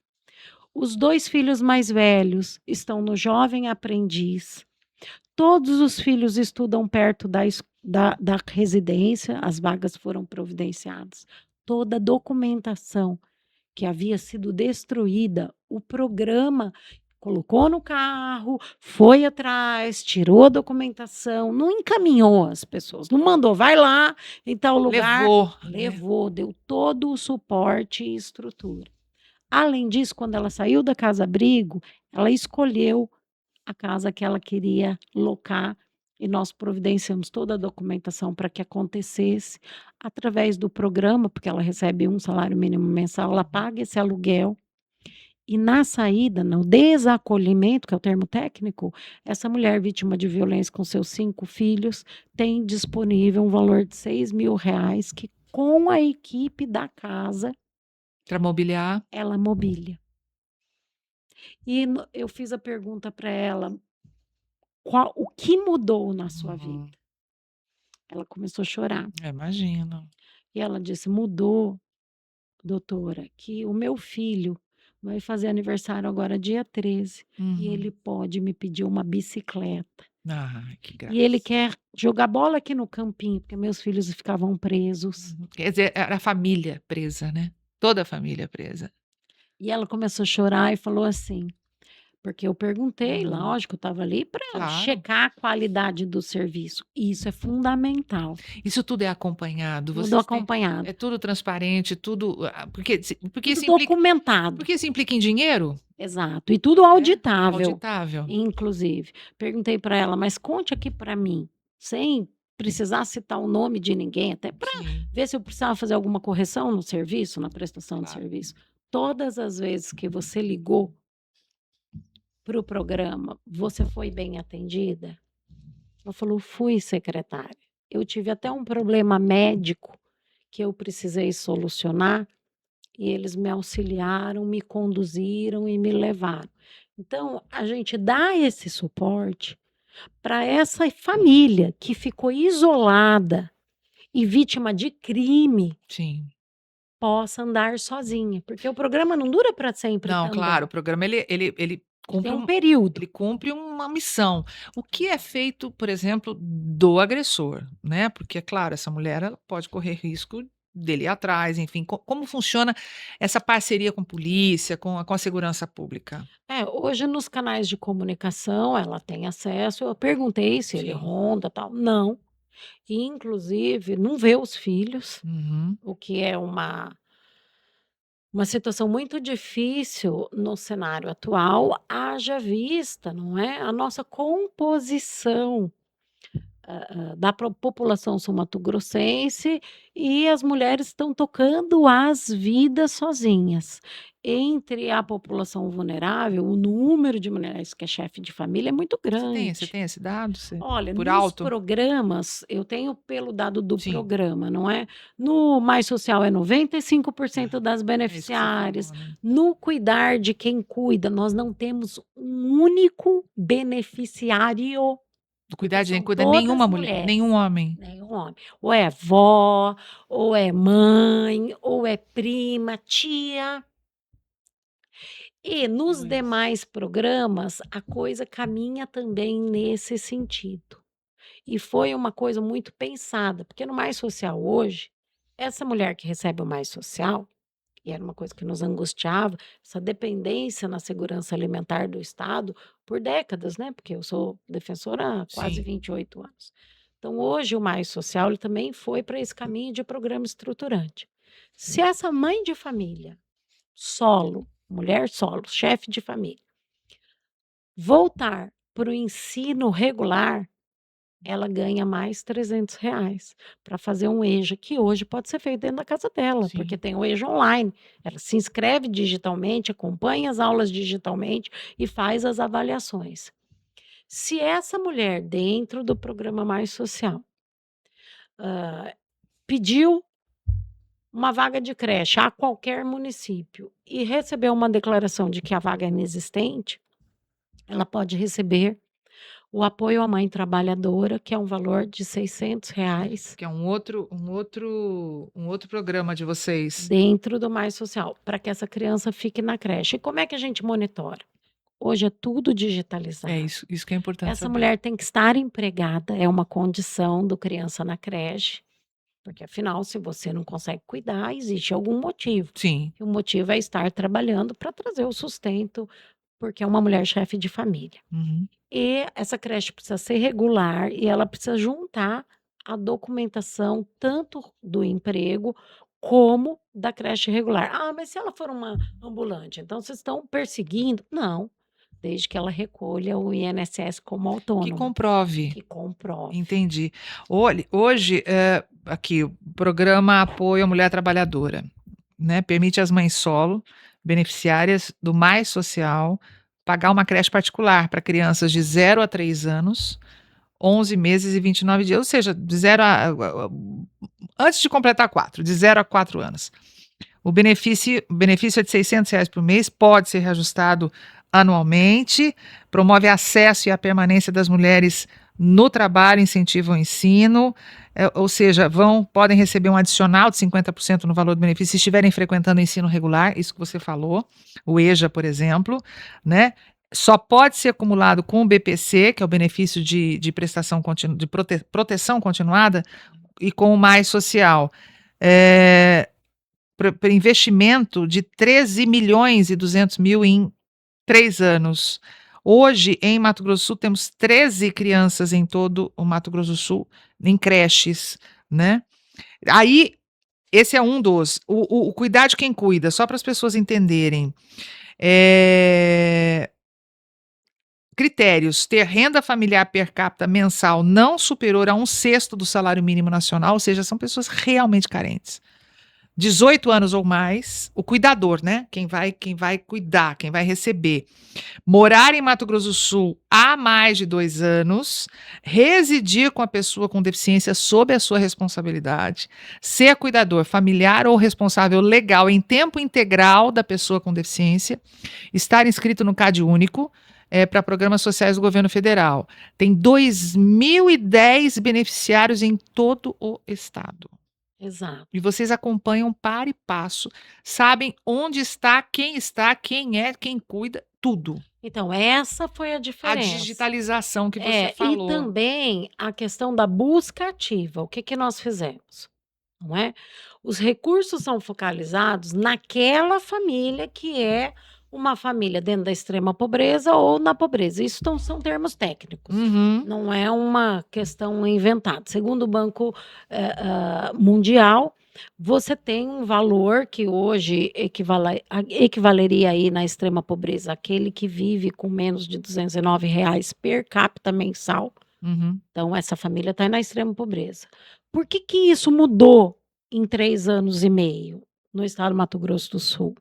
Os 2 filhos mais velhos estão no Jovem Aprendiz. Todos os filhos estudam perto da residência, as vagas foram providenciadas. Toda a documentação que havia sido destruída, o programa colocou no carro, foi atrás, tirou a documentação, não encaminhou as pessoas, não mandou, vai lá em tal lugar. Levou. Levou, deu todo o suporte e estrutura. Além disso, quando ela saiu da casa-abrigo, ela escolheu a casa que ela queria locar e nós providenciamos toda a documentação para que acontecesse através do programa, porque ela recebe um salário mínimo mensal, ela paga esse aluguel. E na saída, no desacolhimento, que é o termo técnico, essa mulher vítima de violência com seus 5 filhos tem disponível um valor de R$ 6.000 que, com a equipe da casa, Para mobiliar. ela mobília. E eu fiz a pergunta para ela: o que mudou na sua vida? Ela começou a chorar. Imagino. E ela disse: mudou, doutora, que o meu filho vai fazer aniversário agora dia 13 e ele pode me pedir uma bicicleta. Ai, que graça. E ele quer jogar bola aqui no campinho, porque meus filhos ficavam presos. Quer dizer, era a família presa, né? Toda a família presa. E ela começou a chorar e falou assim, porque eu perguntei, lógico, eu estava ali para Claro. checar a qualidade do serviço. E isso é fundamental. Isso tudo é acompanhado. Tudo Vocês têm- acompanhado. É tudo transparente, tudo. Porque Tudo isso implica, documentado. porque isso implica em dinheiro? Exato. E tudo auditável, Auditável. inclusive. Perguntei para ela, mas conte aqui para mim, sem precisar citar o nome de ninguém, até para Sim, ver se eu precisava fazer alguma correção no serviço, na prestação de claro. serviço. Todas as vezes que você ligou para o programa, você foi bem atendida? Ela falou: "Fui, secretária. Eu tive até um problema médico que eu precisei solucionar e eles me auxiliaram, me conduziram e me levaram". Então, a gente dá esse suporte para essa família que ficou isolada e vítima de crime Sim. possa andar sozinha, porque o programa não dura para sempre Não, claro, o também, programa ele ele tem cumpre um período. ele cumpre uma missão. O que é feito, por exemplo, do agressor, né, porque é claro, essa mulher ela pode correr risco dele ir atrás, enfim, como funciona essa parceria com polícia, com a segurança pública? É, hoje nos canais de comunicação ela tem acesso, eu perguntei se ele Sim. ronda, tal, não. E inclusive não vê os filhos, Uhum. o que é uma situação muito difícil no cenário atual, haja vista, não é, a nossa composição. Da população sul-mato-grossense e as mulheres estão tocando as vidas sozinhas. Entre a população vulnerável, o número de mulheres que é chefe de família é muito Você grande. tem esse dado? Você Olha, por nos alto? programas, eu tenho pelo dado do Sim. programa, não é? No Mais Social é 95% das É isso que você beneficiárias. falou, né. No Cuidar de Quem Cuida, nós não temos um único beneficiário, Do porque cuidar de quem são cuida todas nenhuma mulher, nenhum mulheres, homem. nenhum homem. Ou é vó, ou é mãe, ou é prima, tia. E nos Pois. demais programas, a coisa caminha também nesse sentido. E foi uma coisa muito pensada, porque no Mais Social hoje, essa mulher que recebe o Mais Social, e era uma coisa que nos angustiava, essa dependência na segurança alimentar do Estado por décadas, né? Porque eu sou defensora há quase Sim. 28 anos. Então, hoje o Mais Social ele também foi para esse caminho de programa estruturante. Se essa mãe de família, solo, mulher solo, chefe de família, voltar para o ensino regular, ela ganha mais R$ 300 para fazer um EJA, que hoje pode ser feito dentro da casa dela, porque Sim. tem o EJA online. Ela se inscreve digitalmente, acompanha as aulas digitalmente e faz as avaliações. Se essa mulher, dentro do programa Mais Social, pediu uma vaga de creche a qualquer município e recebeu uma declaração de que a vaga é inexistente, ela pode receber o apoio à mãe trabalhadora, que é um valor de R$ 600 Que é um outro programa de vocês. dentro do Mais Social, para que essa criança fique na creche. E como é que a gente monitora? Hoje é tudo É digitalizado. isso que é importante Essa saber. mulher tem que estar empregada, é uma condição do criança na creche, porque afinal, se você não consegue cuidar, existe algum motivo. Sim. E o motivo é estar trabalhando para trazer o sustento, porque é uma mulher chefe de família. Uhum. E essa creche precisa ser regular e ela precisa juntar a documentação tanto do emprego como da creche regular. "Ah, mas se ela for uma ambulante, então vocês estão perseguindo?" Não, desde que ela recolha o INSS como Que autônoma, comprove. que comprove. Entendi. Hoje, aqui, o programa Apoio à Mulher Trabalhadora, né, permite às mães solo, beneficiárias do Mais Social, pagar uma creche particular para crianças de 0 a 3 anos, 11 meses e 29 dias, ou seja, de 0 antes de completar 4, de 0 a 4 anos. O benefício é de R$ 600 por mês, pode ser reajustado anualmente, promove acesso e a permanência das mulheres no trabalho, incentiva o ensino, ou seja, podem receber um adicional de 50% no valor do benefício se estiverem frequentando o ensino regular, isso que você falou, o EJA, por exemplo, né? Só pode ser acumulado com o BPC, que é o benefício de prestação de proteção continuada, e com o Mais Social. É, para investimento de 13.200.000 em 3 anos. Hoje, em Mato Grosso do Sul, temos 13 crianças em todo o Mato Grosso do Sul, em creches, né? Aí, esse é um dos. O cuidar de quem cuida, só para as pessoas entenderem. É, critérios: ter renda familiar per capita mensal não superior a 1/6 do salário mínimo nacional, ou seja, são pessoas realmente carentes. 18 anos ou mais, o cuidador, né? Quem vai cuidar, quem vai receber. Morar em Mato Grosso do Sul há mais de 2 anos, residir com a pessoa com deficiência sob a sua responsabilidade, ser cuidador familiar ou responsável legal em tempo integral da pessoa com deficiência, estar inscrito no CAD único, para programas sociais do governo federal. Tem 2.010 beneficiários em todo o estado. Exato. E vocês acompanham para e passo, sabem onde está, quem é, quem cuida, tudo. Então, essa foi a A diferença. digitalização que você E falou. também a questão da busca ativa. O que que nós fizemos? Não é? Os recursos são focalizados naquela família que é uma família dentro da extrema pobreza ou na pobreza. Isso são termos técnicos. Uhum. Não é uma questão inventada. Segundo o Banco Mundial, você tem um valor que hoje equivaleria aí na extrema pobreza, aquele que vive com menos de R$ 209 per capita mensal. Uhum. Então, essa família está na extrema pobreza. Por que que isso mudou em 3 anos e meio no estado do Mato Grosso do Sul?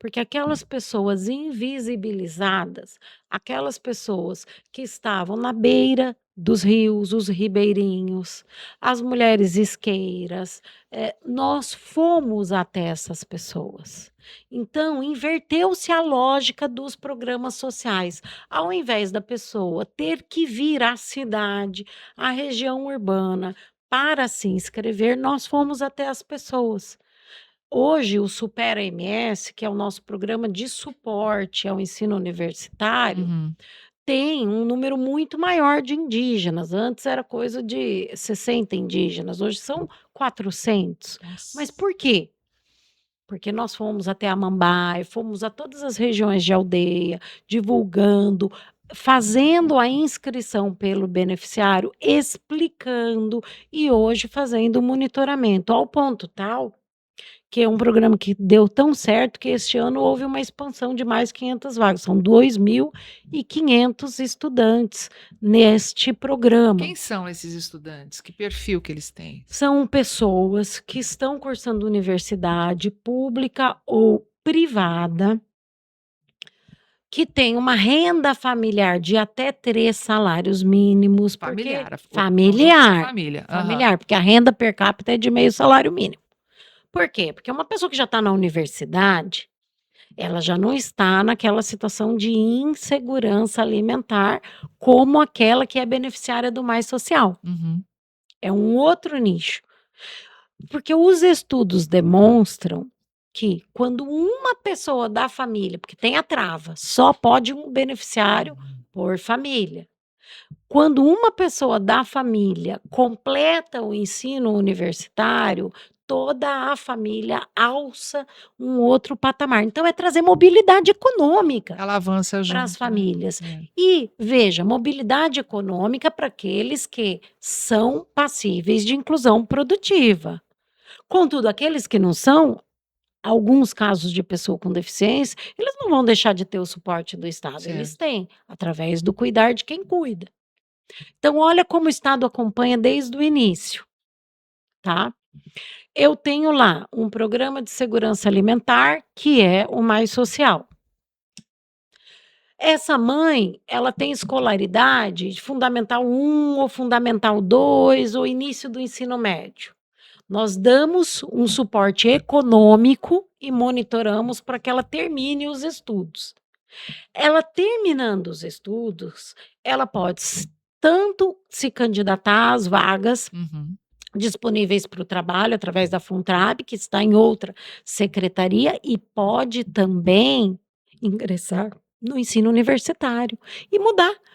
Porque aquelas pessoas invisibilizadas, aquelas pessoas que estavam na beira dos rios, os ribeirinhos, as mulheres isqueiras, nós fomos até essas pessoas. Então, inverteu-se a lógica dos programas sociais. Ao invés da pessoa ter que vir à cidade, à região urbana, para se inscrever, nós fomos até as pessoas. Hoje, o Supera MS, que é o nosso programa de suporte ao ensino universitário, Uhum. tem um número muito maior de indígenas. Antes era coisa de 60 indígenas, hoje são 400. Mas Nossa. por quê? Porque nós fomos até a Mambaia, fomos a todas as regiões de aldeia, divulgando, fazendo a inscrição pelo beneficiário, explicando e hoje fazendo o monitoramento, ao ponto tal que é um programa que deu tão certo que este ano houve uma expansão de mais 500 vagas, são 2.500 estudantes neste programa. Quem são esses estudantes? Que perfil que eles têm? São pessoas que estão cursando universidade pública ou privada, que têm uma renda familiar de até 3 salários mínimos, porque Familiar. familiar, Família. Aham. familiar, porque a renda per capita é de meio salário mínimo. Por quê? Porque uma pessoa que já está na universidade, ela já não está naquela situação de insegurança alimentar como aquela que é beneficiária do Mais Social. Uhum. É um outro nicho. Porque os estudos demonstram que quando uma pessoa da família, porque tem a trava, só pode um beneficiário por família. Quando uma pessoa da família completa o ensino universitário, toda a família alça um outro patamar. Então, é trazer mobilidade econômica Ela avança junto. para as famílias. É. E, veja, mobilidade econômica para aqueles que são passíveis de inclusão produtiva. Contudo, aqueles que não são, alguns casos de pessoa com deficiência, eles não vão deixar de ter o suporte do Estado. Eles Certo. têm, através do cuidar de quem cuida. Então, olha como o Estado acompanha desde o início, tá? Eu tenho lá um programa de segurança alimentar, que é o Mais Social. Essa mãe, ela tem escolaridade de Fundamental 1 ou Fundamental 2 ou início do ensino médio. Nós damos um suporte econômico e monitoramos para que ela termine os estudos. Ela terminando os estudos, ela pode tanto se candidatar às vagas Uhum. disponíveis para o trabalho através da Funtrab, que está em outra secretaria, e pode também ingressar no ensino universitário e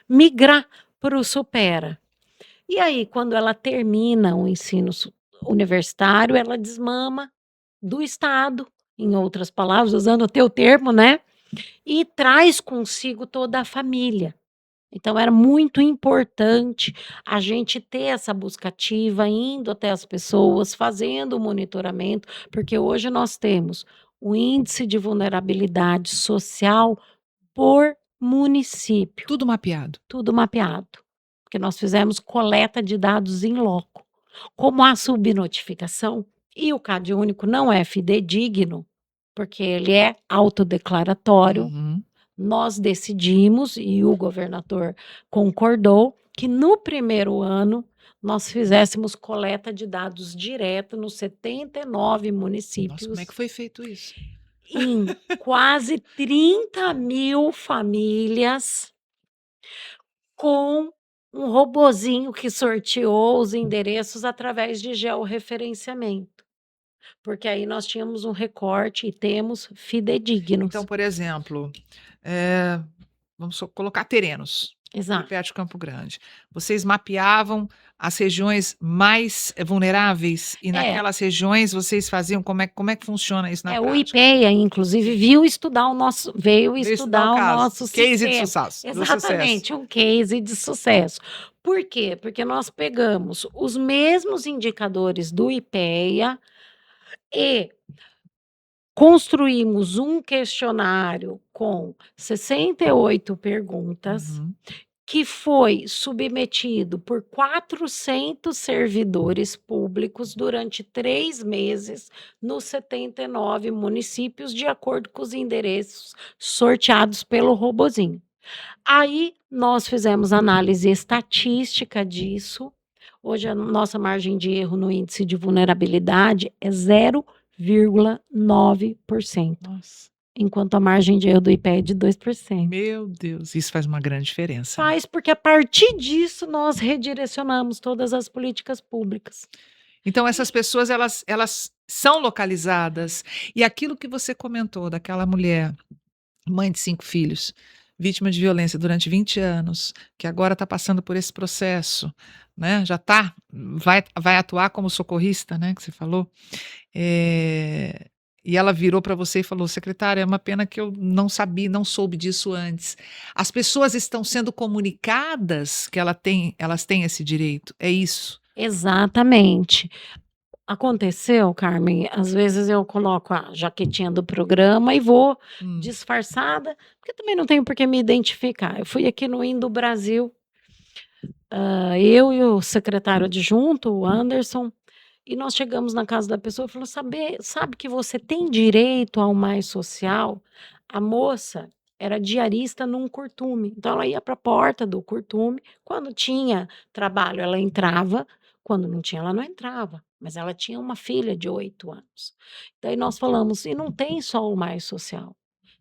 migrar para o Supera. E aí, quando ela termina o ensino universitário, ela desmama do Estado, em outras palavras, usando o teu termo, né? E traz consigo toda a família. Então, era muito importante a gente ter essa busca ativa, indo até as pessoas, fazendo o monitoramento, porque hoje nós temos o índice de vulnerabilidade social por município, Tudo mapeado. tudo mapeado, porque nós fizemos coleta de dados em loco. Como há subnotificação e o CAD único não é fidedigno, porque ele é autodeclaratório, Uhum. nós decidimos, e o governador concordou, que no primeiro ano nós fizéssemos coleta de dados direto nos 79 Nossa, municípios, como é que foi feito isso? em quase 30.000 famílias, com um robozinho que sorteou os endereços através de georreferenciamento, porque aí nós tínhamos um recorte e temos Então, fidedignos. por exemplo, vamos colocar Terenos, aqui Exato. perto de Campo Grande. Vocês mapeavam as regiões mais vulneráveis e É. naquelas regiões vocês faziam como é que funciona isso na O prática? IPEA, inclusive, veio estudar o Veio estudar o caso, nosso case de sistema. sucesso, do sucesso. Exatamente, um case de sucesso. Por quê? Porque nós pegamos os mesmos indicadores do IPEA e construímos um questionário com 68 perguntas, Uhum. que foi submetido por 400 servidores públicos durante 3 meses nos 79 municípios, de acordo com os endereços sorteados pelo robozinho. Aí nós fizemos análise estatística disso. Hoje a nossa margem de erro no índice de vulnerabilidade é 0,9%, Nossa, enquanto a margem de erro do IPEA é de 2%. meu Deus, isso faz uma grande diferença. Faz, porque a partir disso nós redirecionamos todas as políticas públicas. Então essas pessoas elas são localizadas e aquilo que você comentou daquela mulher, mãe de 5 filhos, vítima de violência durante 20 anos, que agora está passando por esse processo, né? Vai atuar como socorrista, né? Que você falou. E ela virou para você e falou: secretária, é uma pena que eu não sabia, não soube disso antes. As pessoas estão sendo comunicadas que elas têm esse direito. É isso. Exatamente. Aconteceu, Carmen, às vezes eu coloco a jaquetinha do programa e vou disfarçada, porque também não tenho por que me identificar. Eu fui aqui no Indo Brasil, eu e o secretário adjunto, o Anderson, e nós chegamos na casa da pessoa e falou: sabe que você tem direito ao mais social? A moça era diarista num curtume, então ela ia para a porta do curtume, quando tinha trabalho ela entrava, quando não tinha ela não entrava, mas ela tinha uma filha de 8 anos. Daí nós falamos: "E não tem só o mais social,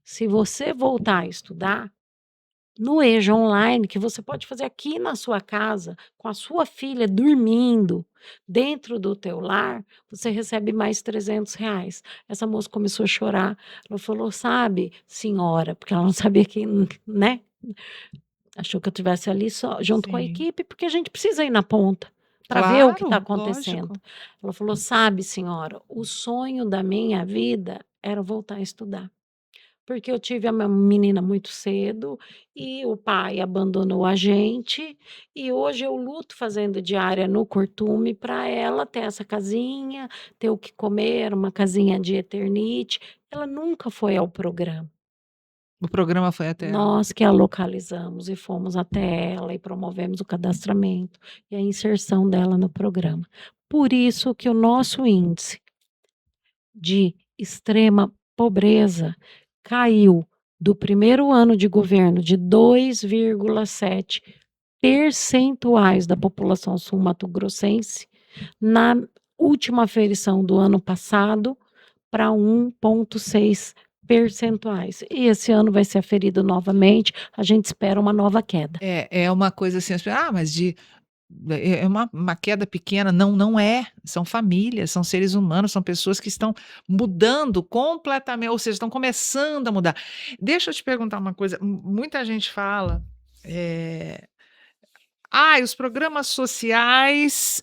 se você voltar a estudar, no EJA Online, que você pode fazer aqui na sua casa, com a sua filha dormindo, dentro do teu lar, você recebe mais R$ 300. Essa moça começou a chorar, ela falou: "Sabe, senhora", porque ela não sabia quem, né, achou que eu estivesse ali só junto com a Sim. equipe, porque a gente precisa ir na ponta, para ver o que está Claro, acontecendo. lógico. Ela falou: "Sabe, senhora, o sonho da minha vida era voltar a estudar. Porque eu tive a minha menina muito cedo e o pai abandonou a gente, e hoje eu luto fazendo diária no Curtume para ela ter essa casinha, ter o que comer, uma casinha de Eternite". Ela nunca foi ao programa. O programa foi até ela. Nós que a localizamos e fomos até ela e promovemos o cadastramento e a inserção dela no programa. Por isso que o nosso índice de extrema pobreza caiu do primeiro ano de governo de 2,7 percentuais da população sul-mato-grossense na última aferição do ano passado para 1,6 percentuais. E esse ano vai ser aferido novamente, a gente espera uma nova queda. É uma coisa assim, mas é uma queda pequena. Não, não é. São famílias, são seres humanos, são pessoas que estão mudando completamente, ou seja, estão começando a mudar. Deixa eu te perguntar uma coisa. Muita gente fala, os programas sociais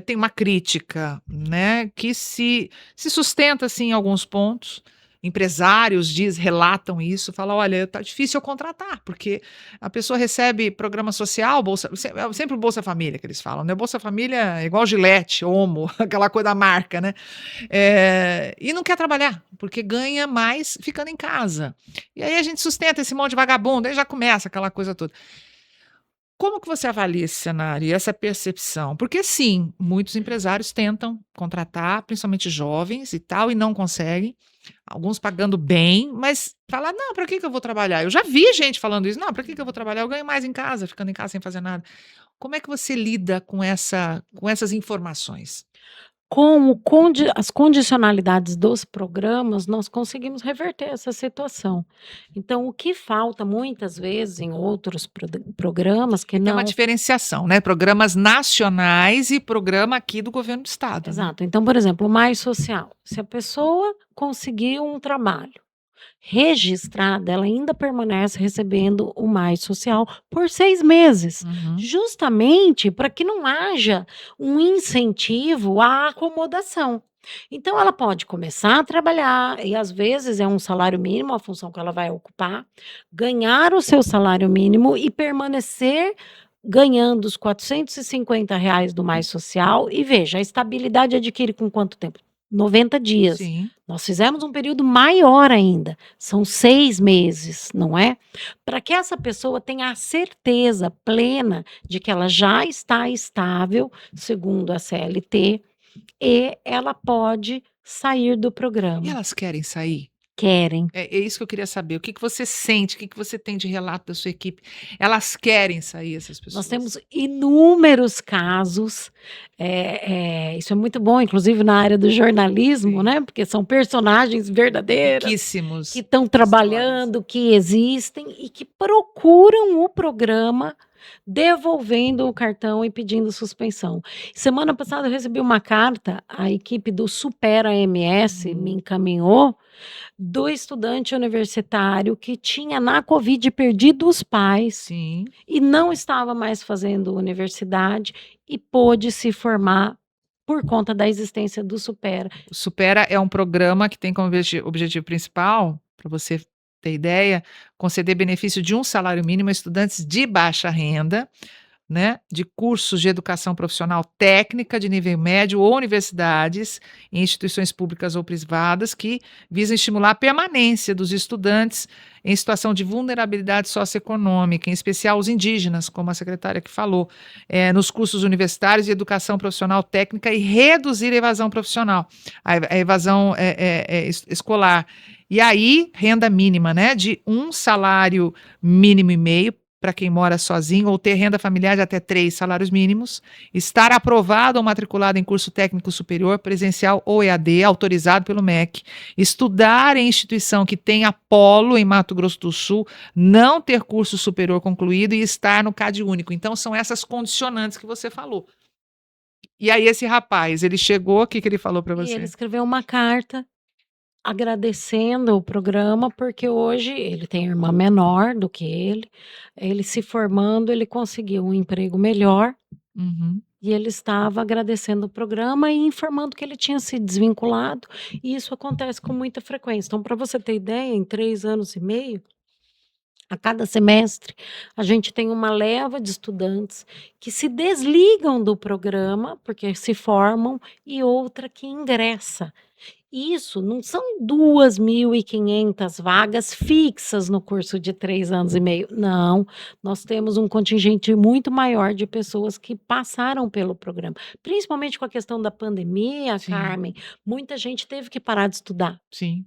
têm uma crítica, né, que se sustenta assim, em alguns pontos, empresários relatam isso, falam, olha, tá difícil eu contratar, porque a pessoa recebe programa social, sempre o Bolsa Família que eles falam, né? Bolsa Família é igual Gillette, Omo, aquela coisa da marca, né? E não quer trabalhar, porque ganha mais ficando em casa. E aí a gente sustenta esse monte de vagabundo, aí já começa aquela coisa toda. Como que você avalia esse cenário e essa percepção? Porque sim, muitos empresários tentam contratar, principalmente jovens e tal, e não conseguem. Alguns pagando bem, mas falar, não, para que que eu vou trabalhar? Eu já vi gente falando isso, não, para que que eu vou trabalhar? Eu ganho mais em casa, ficando em casa sem fazer nada. Como é que você lida com essas informações? Com as condicionalidades dos programas, nós conseguimos reverter essa situação. Então, o que falta muitas vezes em outros programas que E tem uma não. diferenciação, né? Programas nacionais e programa aqui do governo do estado, né? Exato. Então, por exemplo, o Mais Social. Se a pessoa conseguiu um trabalho registrada, ela ainda permanece recebendo o Mais Social por 6 meses, Uhum. justamente para que não haja um incentivo à acomodação. Então, ela pode começar a trabalhar, e às vezes é um salário mínimo, a função que ela vai ocupar, ganhar o seu salário mínimo e permanecer ganhando os R$ 450 do Mais Social. E veja, a estabilidade adquire com quanto tempo? 90 dias. Sim. Nós fizemos um período maior ainda, são 6 meses, não é? Para que essa pessoa tenha a certeza plena de que ela já está estável, segundo a CLT, e ela pode sair do E programa. elas querem sair? Querem. É isso que eu queria saber. O que que você sente? O que que você tem de relato da sua equipe? Elas querem sair, essas Nós pessoas? temos inúmeros casos, isso é muito bom, inclusive na área do jornalismo, Sim. né? Porque são personagens verdadeiras que Riquíssimos estão histórias. trabalhando, que existem e que procuram o programa devolvendo o cartão e pedindo suspensão. Semana passada eu recebi uma carta, a equipe do Supera MS me encaminhou, do estudante universitário que tinha na Covid perdido os pais Sim. e não estava mais fazendo universidade e pôde se formar por conta da existência do Supera. O Supera é um programa que tem como objetivo principal, para você ter ideia, conceder benefício de um salário mínimo a estudantes de baixa renda, né, de cursos de educação profissional técnica de nível médio ou universidades em instituições públicas ou privadas que visam estimular a permanência dos estudantes em situação de vulnerabilidade socioeconômica, em especial os indígenas, como a secretária que falou, nos cursos universitários de educação profissional técnica e reduzir a evasão profissional, a evasão escolar. E aí, renda mínima, né, de um salário mínimo e meio para quem mora sozinho ou ter renda familiar de até 3 salários mínimos, estar aprovado ou matriculado em curso técnico superior, presencial ou EAD, autorizado pelo MEC, estudar em instituição que tenha polo em Mato Grosso do Sul, não ter curso superior concluído e estar no CAD único. Então, são essas condicionantes que você falou. E aí, esse rapaz, ele chegou, o que que ele falou para E ele você? escreveu uma carta agradecendo o programa, porque hoje ele tem irmã menor do que ele se formando, ele conseguiu um emprego melhor Uhum. e ele estava agradecendo o programa e informando que ele tinha se desvinculado, e isso acontece com muita frequência. Então, para você ter ideia, em 3 anos e meio, a cada semestre, a gente tem uma leva de estudantes que se desligam do programa, porque se formam, e outra que ingressa. Isso não são 2.500 vagas fixas no curso de 3 anos e meio, não. Nós temos um contingente muito maior de pessoas que passaram pelo programa, principalmente com a questão da pandemia, Sim. Carmen, muita gente teve que parar de estudar, Sim.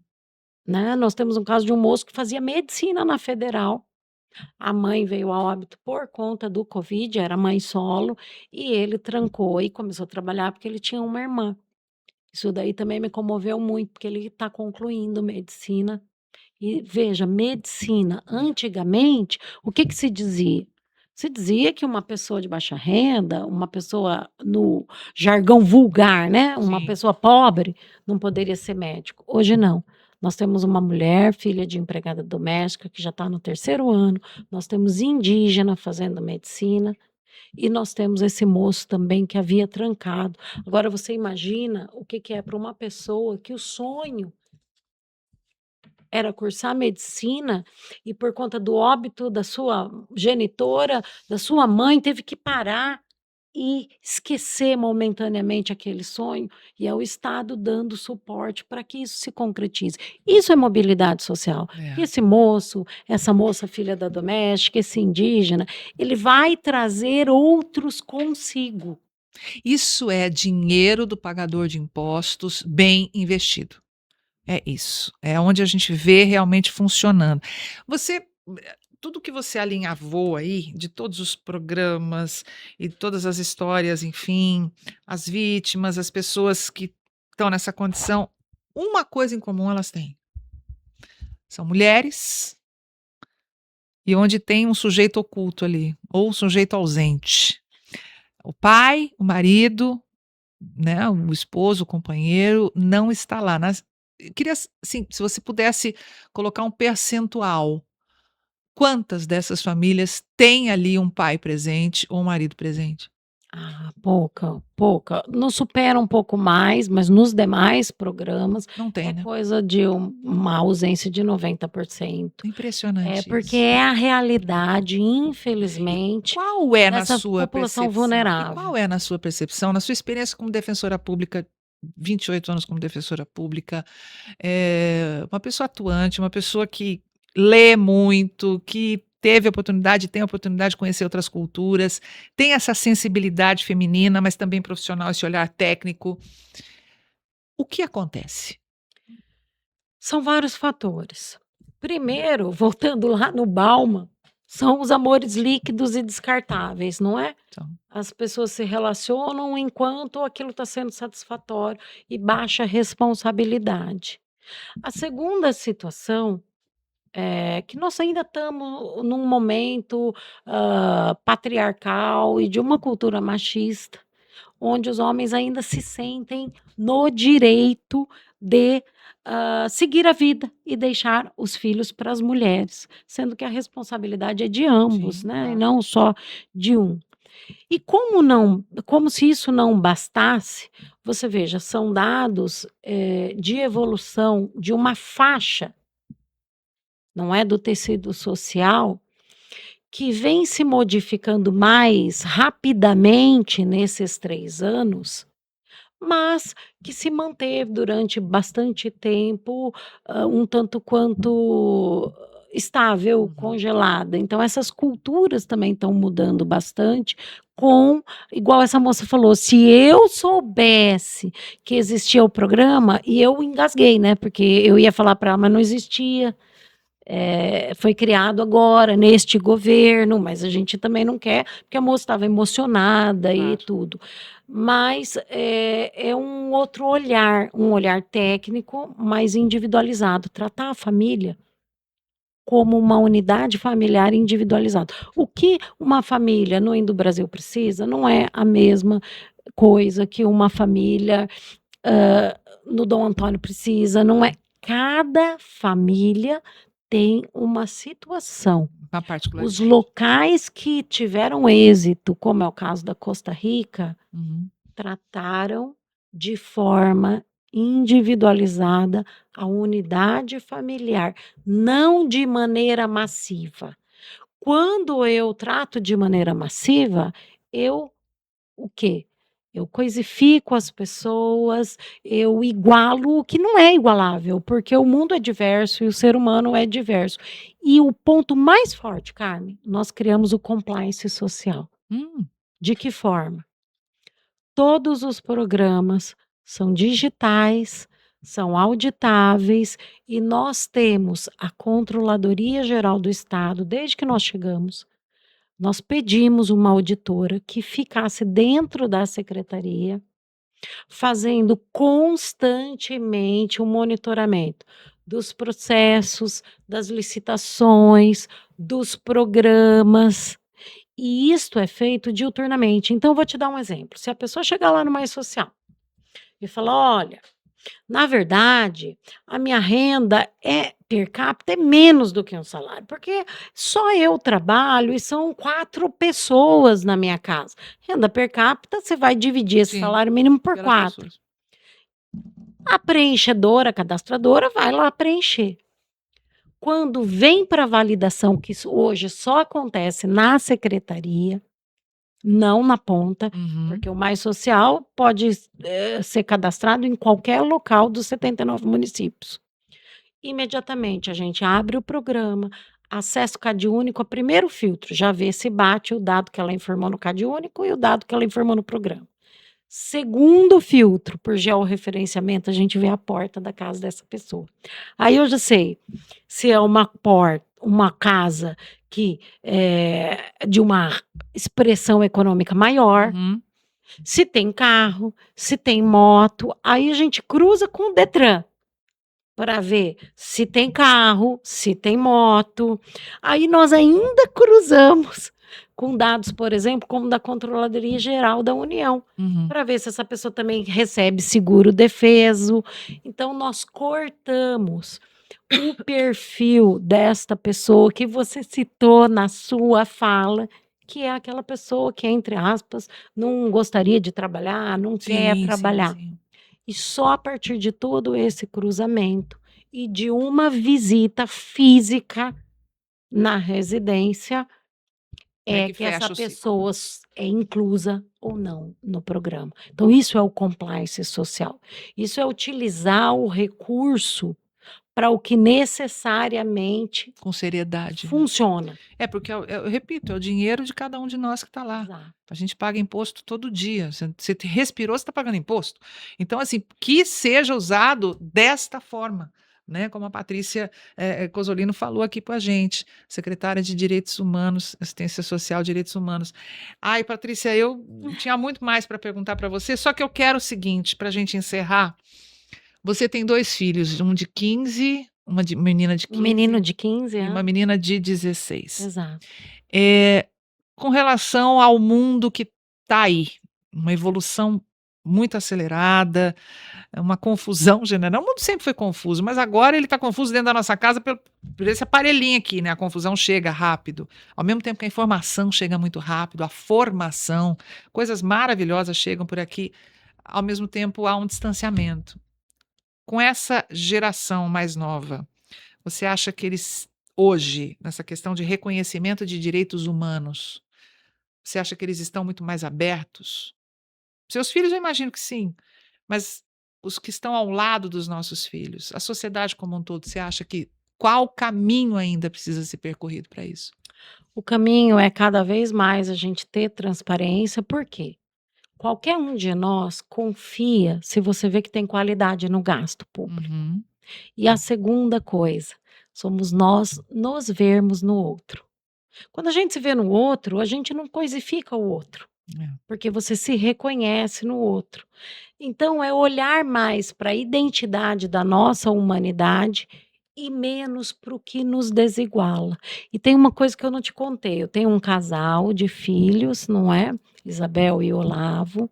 né. Nós temos um caso de um moço que fazia medicina na federal, a mãe veio a óbito por conta do Covid, era mãe solo, e ele trancou e começou a trabalhar porque ele tinha uma irmã. Isso daí também me comoveu muito, porque ele está concluindo medicina. E veja, medicina, antigamente, o que que se dizia? Se dizia que uma pessoa de baixa renda, uma pessoa no jargão vulgar, né, uma Sim. pessoa pobre, não poderia ser médico. Hoje não. Nós temos uma mulher, filha de empregada doméstica, que já está no 3º ano, nós temos indígena fazendo medicina, e nós temos esse moço também que havia trancado. Agora você imagina o que que é para uma pessoa que o sonho era cursar medicina e por conta do óbito da sua genitora, da sua mãe, teve que parar e esquecer momentaneamente aquele sonho, e é o Estado dando suporte para que isso se concretize. Isso é mobilidade social. É. Esse moço, essa moça filha da doméstica, esse indígena, ele vai trazer outros consigo. Isso é dinheiro do pagador de impostos bem investido. É isso. É onde a gente vê realmente funcionando. Você, tudo que você alinhavou aí, de todos os programas e todas as histórias, enfim, as vítimas, as pessoas que estão nessa condição, uma coisa em comum elas têm. São mulheres e onde tem um sujeito oculto ali, ou um sujeito ausente. O pai, o marido, né, o esposo, o companheiro, não está lá. Eu queria, assim, se você pudesse colocar um percentual, quantas dessas famílias têm ali um pai presente ou um marido presente? Ah, pouca, pouca. Não supera um pouco mais, mas nos demais programas Não tem, é né? coisa de uma ausência de 90%. É Impressionante porque isso. é a realidade, E infelizmente, qual é na dessa sua população percepção? E vulnerável. qual é na sua percepção, na sua experiência como defensora pública, 28 anos como defensora pública, uma pessoa atuante, uma pessoa que lê muito, que teve oportunidade, tem a oportunidade de conhecer outras culturas, tem essa sensibilidade feminina, mas também profissional, esse olhar técnico. O que acontece? São vários fatores. Primeiro, voltando lá no Bauman, são os amores líquidos e descartáveis, não é? Então, As pessoas se relacionam enquanto aquilo está sendo satisfatório e baixa responsabilidade. A segunda situação é que nós ainda estamos num momento patriarcal e de uma cultura machista, onde os homens ainda se sentem no direito de seguir a vida e deixar os filhos para as mulheres, sendo que a responsabilidade é de ambos, sim, né? E claro. não só de um. E como se isso não bastasse, você veja, são dados de evolução de uma faixa, não é, do tecido social, que vem se modificando mais rapidamente nesses 3 anos, mas que se manteve durante bastante tempo, um tanto quanto estável, Uhum. congelada. Então essas culturas também estão mudando bastante com igual essa moça falou, se eu soubesse que existia o programa e eu engasguei, né, porque eu ia falar para ela, mas não existia. Foi criado agora, neste governo, mas a gente também não quer, porque a moça estava emocionada e Claro. tudo. Mas é um outro olhar, um olhar técnico, mais individualizado. Tratar a família como uma unidade familiar individualizada. O que uma família no Indo Brasil precisa não é a mesma coisa que uma família hã, no Dom Antônio precisa, não é. Cada família tem uma situação. Uma Os particularidade. locais que tiveram êxito, como é o caso da Costa Rica, Uhum. trataram de forma individualizada a unidade familiar, não de maneira massiva. Quando eu trato de maneira massiva, eu o quê? Eu coisifico as pessoas, eu igualo o que não é igualável, porque o mundo é diverso e o ser humano é diverso. E o ponto mais forte, Carmen, nós criamos o compliance social. Hum. De que forma? Todos os programas são digitais, são auditáveis e nós temos a Controladoria Geral do Estado, desde que nós chegamos, nós pedimos uma auditora que ficasse dentro da secretaria, fazendo constantemente o monitoramento dos processos, das licitações, dos programas. E isto é feito diuturnamente. Então, vou te dar um exemplo. Se a pessoa chegar lá no Mais Social e falar: olha, na verdade, a minha renda per capita é menos do que um salário, porque só eu trabalho e são 4 pessoas na minha casa. Renda per capita, você vai dividir esse Sim, salário mínimo por pelas 4. pessoas. A preenchedora, a cadastradora vai lá preencher. Quando vem para validação, que isso hoje só acontece na secretaria, não na ponta, Uhum. porque o Mais Social pode ser cadastrado em qualquer local dos 79 municípios. Imediatamente a gente abre o programa, acessa o CadÚnico, é o primeiro filtro, já vê se bate o dado que ela informou no CadÚnico e o dado que ela informou no programa. Segundo filtro, por georreferenciamento, a gente vê a porta da casa dessa pessoa. Aí eu já sei se é uma casa que é de uma expressão econômica maior, Uhum. se tem carro, se tem moto. Aí a gente cruza com o Detran para ver se tem carro, se tem moto. Aí nós ainda cruzamos com dados, por exemplo, como da Controladoria Geral da União, Uhum. para ver se essa pessoa também recebe seguro defeso. Então nós cortamos o perfil desta pessoa que você citou na sua fala, que é aquela pessoa que, entre aspas, não gostaria de trabalhar, não quer Sim, sim, trabalhar. sim. E só a partir de todo esse cruzamento e de uma visita física na residência É é que que essa fecha o ciclo. pessoa é inclusa ou não no programa. Então, isso é o compliance social. Isso é utilizar o recurso para o que necessariamente Com seriedade, né? funciona. É porque, eu repito, é o dinheiro de cada um de nós que está lá. Exato. A gente paga imposto todo dia. Você respirou, você está pagando imposto. Então, assim, que seja usado desta forma, né? Como a Patrícia Cosolino falou aqui com a gente, secretária de Direitos Humanos, Assistência Social e Direitos Humanos. Ai, Patrícia, eu tinha muito mais para perguntar para você, só que eu quero o seguinte, para a gente encerrar. Você tem 2 filhos, um de 15, uma menina de Um menino 15 de 15 e uma anos. menina de 16. Exato. Com relação ao mundo que está aí, uma evolução muito acelerada, uma confusão general. O mundo sempre foi confuso, mas agora ele está confuso dentro da nossa casa por esse aparelhinho aqui, né? A confusão chega rápido. Ao mesmo tempo que a informação chega muito rápido, a formação, coisas maravilhosas chegam por aqui. Ao mesmo tempo há um distanciamento. Com essa geração mais nova, você acha que eles, hoje, nessa questão de reconhecimento de direitos humanos, você acha que eles estão muito mais abertos? Seus filhos, eu imagino que sim, mas os que estão ao lado dos nossos filhos, a sociedade como um todo, você acha que qual caminho ainda precisa ser percorrido para isso? O caminho é cada vez mais a gente ter transparência, por quê? Qualquer um de nós confia se você vê que tem qualidade no gasto público. Uhum. E a segunda coisa, somos nós nos vermos no outro. Quando a gente se vê no outro, a gente não coisifica o outro, É. porque você se reconhece no outro. Então, é olhar mais para a identidade da nossa humanidade e menos para o que nos desiguala. E tem uma coisa que eu não te contei: eu tenho um casal de filhos, não é? Isabel e Olavo,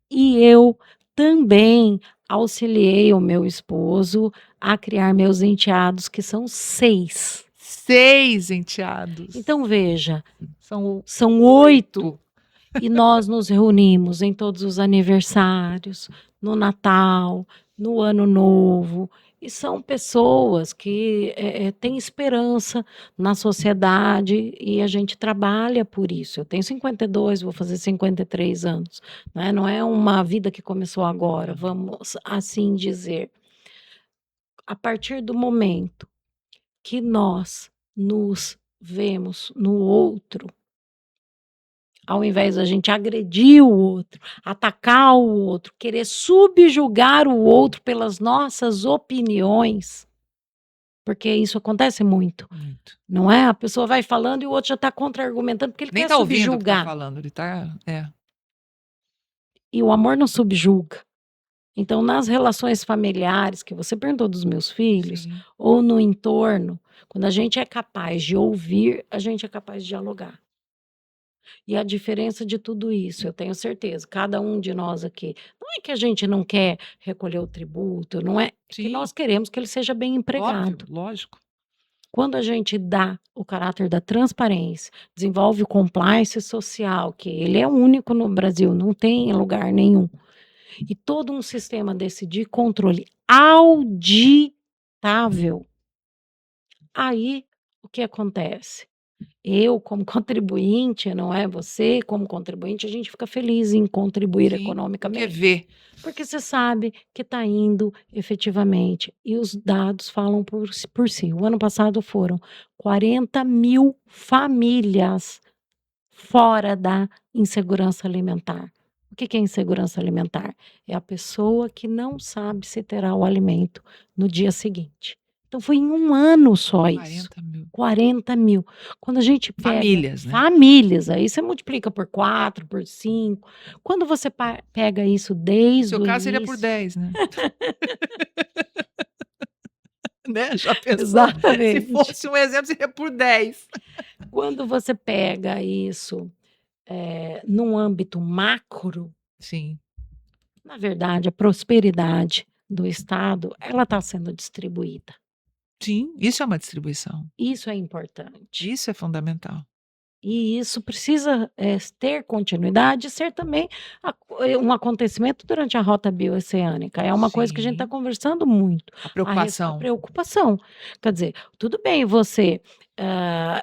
e eu também auxiliei o meu esposo a criar meus enteados, que são 6. 6 enteados. Então, veja, São são 8. E nós nos reunimos em todos os aniversários, no Natal, no Ano Novo. E são pessoas que têm esperança na sociedade e a gente trabalha por isso. Eu tenho 52, vou fazer 53 anos. Né? Não é uma vida que começou agora, vamos assim dizer. A partir do momento que nós nos vemos no outro, ao invés da gente agredir o outro, atacar o outro, querer subjugar o outro pelas nossas opiniões, porque isso acontece muito, muito. não é? A pessoa vai falando e o outro já está contra-argumentando porque ele Nem quer está ouvindo o que está subjugar. falando, ele está. É. E o amor não subjuga. Então, nas relações familiares, que você perguntou dos meus filhos, Sim. ou no entorno, quando a gente é capaz de ouvir, a gente é capaz de dialogar. E a diferença de tudo isso, eu tenho certeza, cada um de nós aqui, não é que a gente não quer recolher o tributo, não é que Sim, nós queremos que ele seja bem empregado. óbvio, lógico. Quando a gente dá o caráter da transparência, desenvolve o compliance social, que ele é único no Brasil, não tem em lugar nenhum, e todo um sistema desse de controle auditável, Aí, o que acontece? Eu, como contribuinte, não é? Você, como contribuinte, a gente fica feliz em contribuir Sim, porque economicamente, vê. porque você sabe que está indo efetivamente, e os dados falam por si. O ano passado foram 40.000 famílias fora da insegurança alimentar. O que que é insegurança alimentar? É a pessoa que não sabe se terá o alimento no dia seguinte. Então foi em um ano só isso. 40.000 40.000. Quando a gente pega famílias, né? famílias, aí você multiplica por 4, por 5. Quando você pega isso No desde seu o caso seria por início. 10, né? Né? Já pensou? Se Exatamente. fosse um exemplo, seria por 10. Quando você pega isso, num âmbito macro, Sim. na verdade, a prosperidade do Estado, ela está sendo distribuída. Sim, isso é uma distribuição. Isso é importante. Isso é fundamental. E isso precisa, ter continuidade e ser também um acontecimento durante a rota bioceânica. É uma coisa que a gente está Sim. conversando muito. A A preocupação. preocupação. Quer dizer, tudo bem você, hã,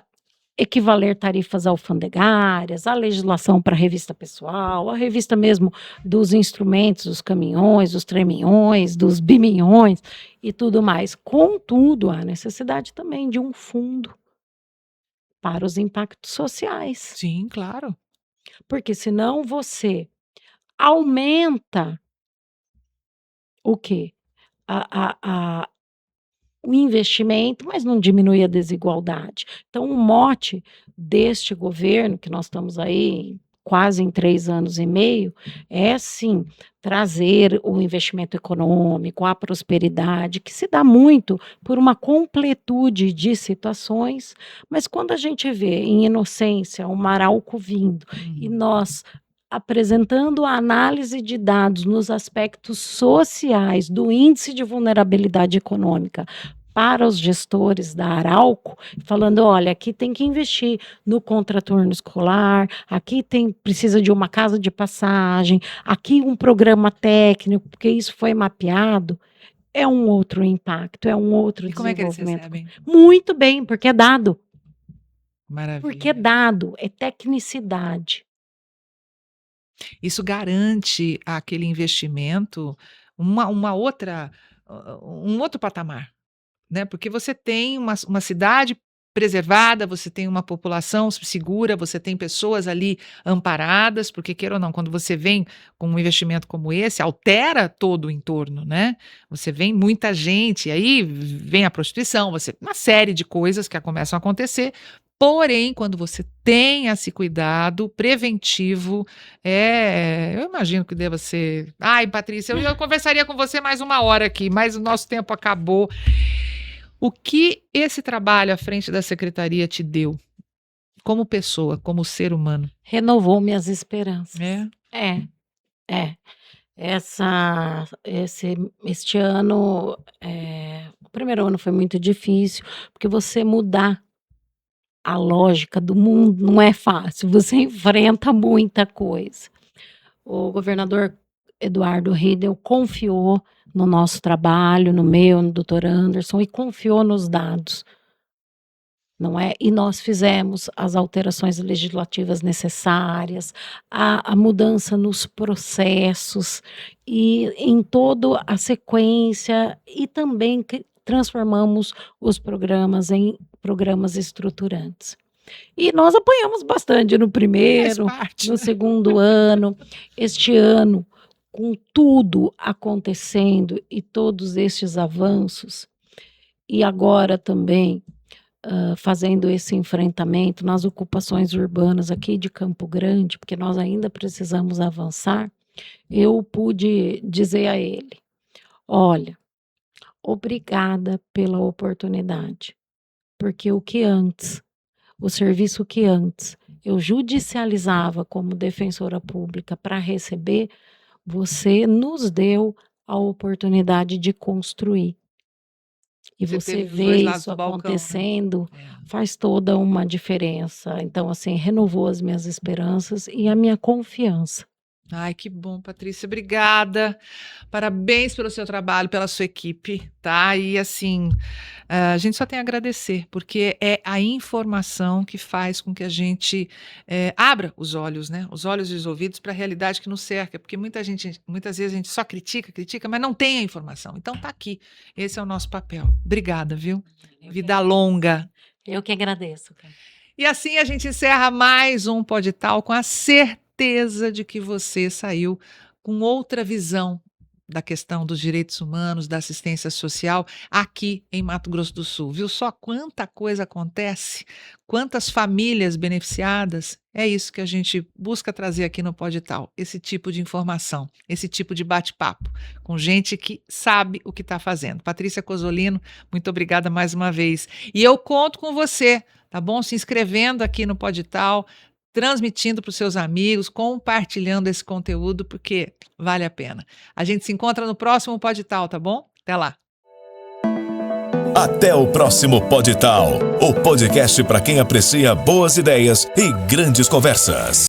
equivaler tarifas alfandegárias, a legislação para a revista pessoal, a revista mesmo dos instrumentos, dos caminhões, dos treminhões, dos biminhões e tudo mais. Contudo, há necessidade também de um fundo para os impactos sociais, Sim, claro. porque senão você aumenta o quê? A o investimento, mas não diminui a desigualdade. Então, o mote deste governo, que nós estamos aí quase em 3 anos e meio, é sim trazer o investimento econômico, a prosperidade, que se dá muito por uma completude de situações, mas quando a gente vê em inocência o Maralco vindo e nós apresentando a análise de dados nos aspectos sociais do índice de vulnerabilidade econômica para os gestores da Arauco, falando: olha, aqui tem que investir no contraturno escolar, aqui precisa de uma casa de passagem, aqui um programa técnico, porque isso foi mapeado, é um outro impacto, é um outro E como é que eles desenvolvimento. recebem? Muito bem, porque é dado. Porque é Maravilha. dado, é tecnicidade. Isso garante aquele investimento uma outra um outro patamar, né, porque você tem uma cidade preservada, você tem uma população segura, você tem pessoas ali amparadas, porque queira ou não, quando você vem com um investimento como esse, altera todo o entorno, né. Você vem muita gente, aí vem a prostituição, uma série de coisas que começam a acontecer, porém, quando você tem esse cuidado preventivo, eu imagino que deva ser ai, Patrícia, eu conversaria com você mais 1 hora aqui, mas o nosso tempo acabou. O que esse trabalho à frente da secretaria te deu, como pessoa, como ser humano? Renovou minhas esperanças. É? É, é. Este ano, o primeiro ano foi muito difícil, porque você mudar a lógica do mundo não é fácil, você enfrenta muita coisa. O governador Eduardo Riedel confiou no nosso trabalho, no meu, no doutor Anderson, e confiou nos dados. Não é? E nós fizemos as alterações legislativas necessárias, a mudança nos processos e em toda a sequência, e também transformamos os programas em programas estruturantes. E nós apanhamos bastante no Faz primeiro, parte, no né? segundo ano. Este ano, com tudo acontecendo e todos estes avanços, e agora também fazendo esse enfrentamento nas ocupações urbanas aqui de Campo Grande, porque nós ainda precisamos avançar, eu pude dizer a ele: olha, obrigada pela oportunidade, porque o serviço que antes eu judicializava como defensora pública para receber, você nos deu a oportunidade de construir. E Você você teve os 2 vê lados isso do balcão, né? acontecendo, É. faz toda uma diferença. Então, assim, renovou as minhas esperanças e a minha confiança. Ai, que bom, Patrícia, obrigada. Parabéns pelo seu trabalho, pela sua equipe, tá? E assim, a gente só tem a agradecer, porque é a informação que faz com que a gente abra os olhos, né? Os olhos e os ouvidos para a realidade que nos cerca, porque muitas vezes a gente só critica, critica, mas não tem a informação. Então tá aqui. Esse é o nosso papel. Obrigada, viu? Eu que Vida longa. Eu que agradeço, cara. E assim a gente encerra mais um Podital com a certeza de que você saiu com outra visão da questão dos direitos humanos, da assistência social aqui em Mato Grosso do Sul. Viu só quanta coisa acontece, quantas famílias beneficiadas? É isso que a gente busca trazer aqui no Podital, esse tipo de informação, esse tipo de bate-papo com gente que sabe o que está fazendo. Patrícia Cozzolino, muito obrigada mais uma vez. E eu conto com você, tá bom? Se inscrevendo aqui no Podital, transmitindo para os seus amigos, compartilhando esse conteúdo, porque vale a pena. A gente se encontra no próximo Podital, tá bom? Até lá. Até o próximo Podital, o podcast para quem aprecia boas ideias e grandes conversas.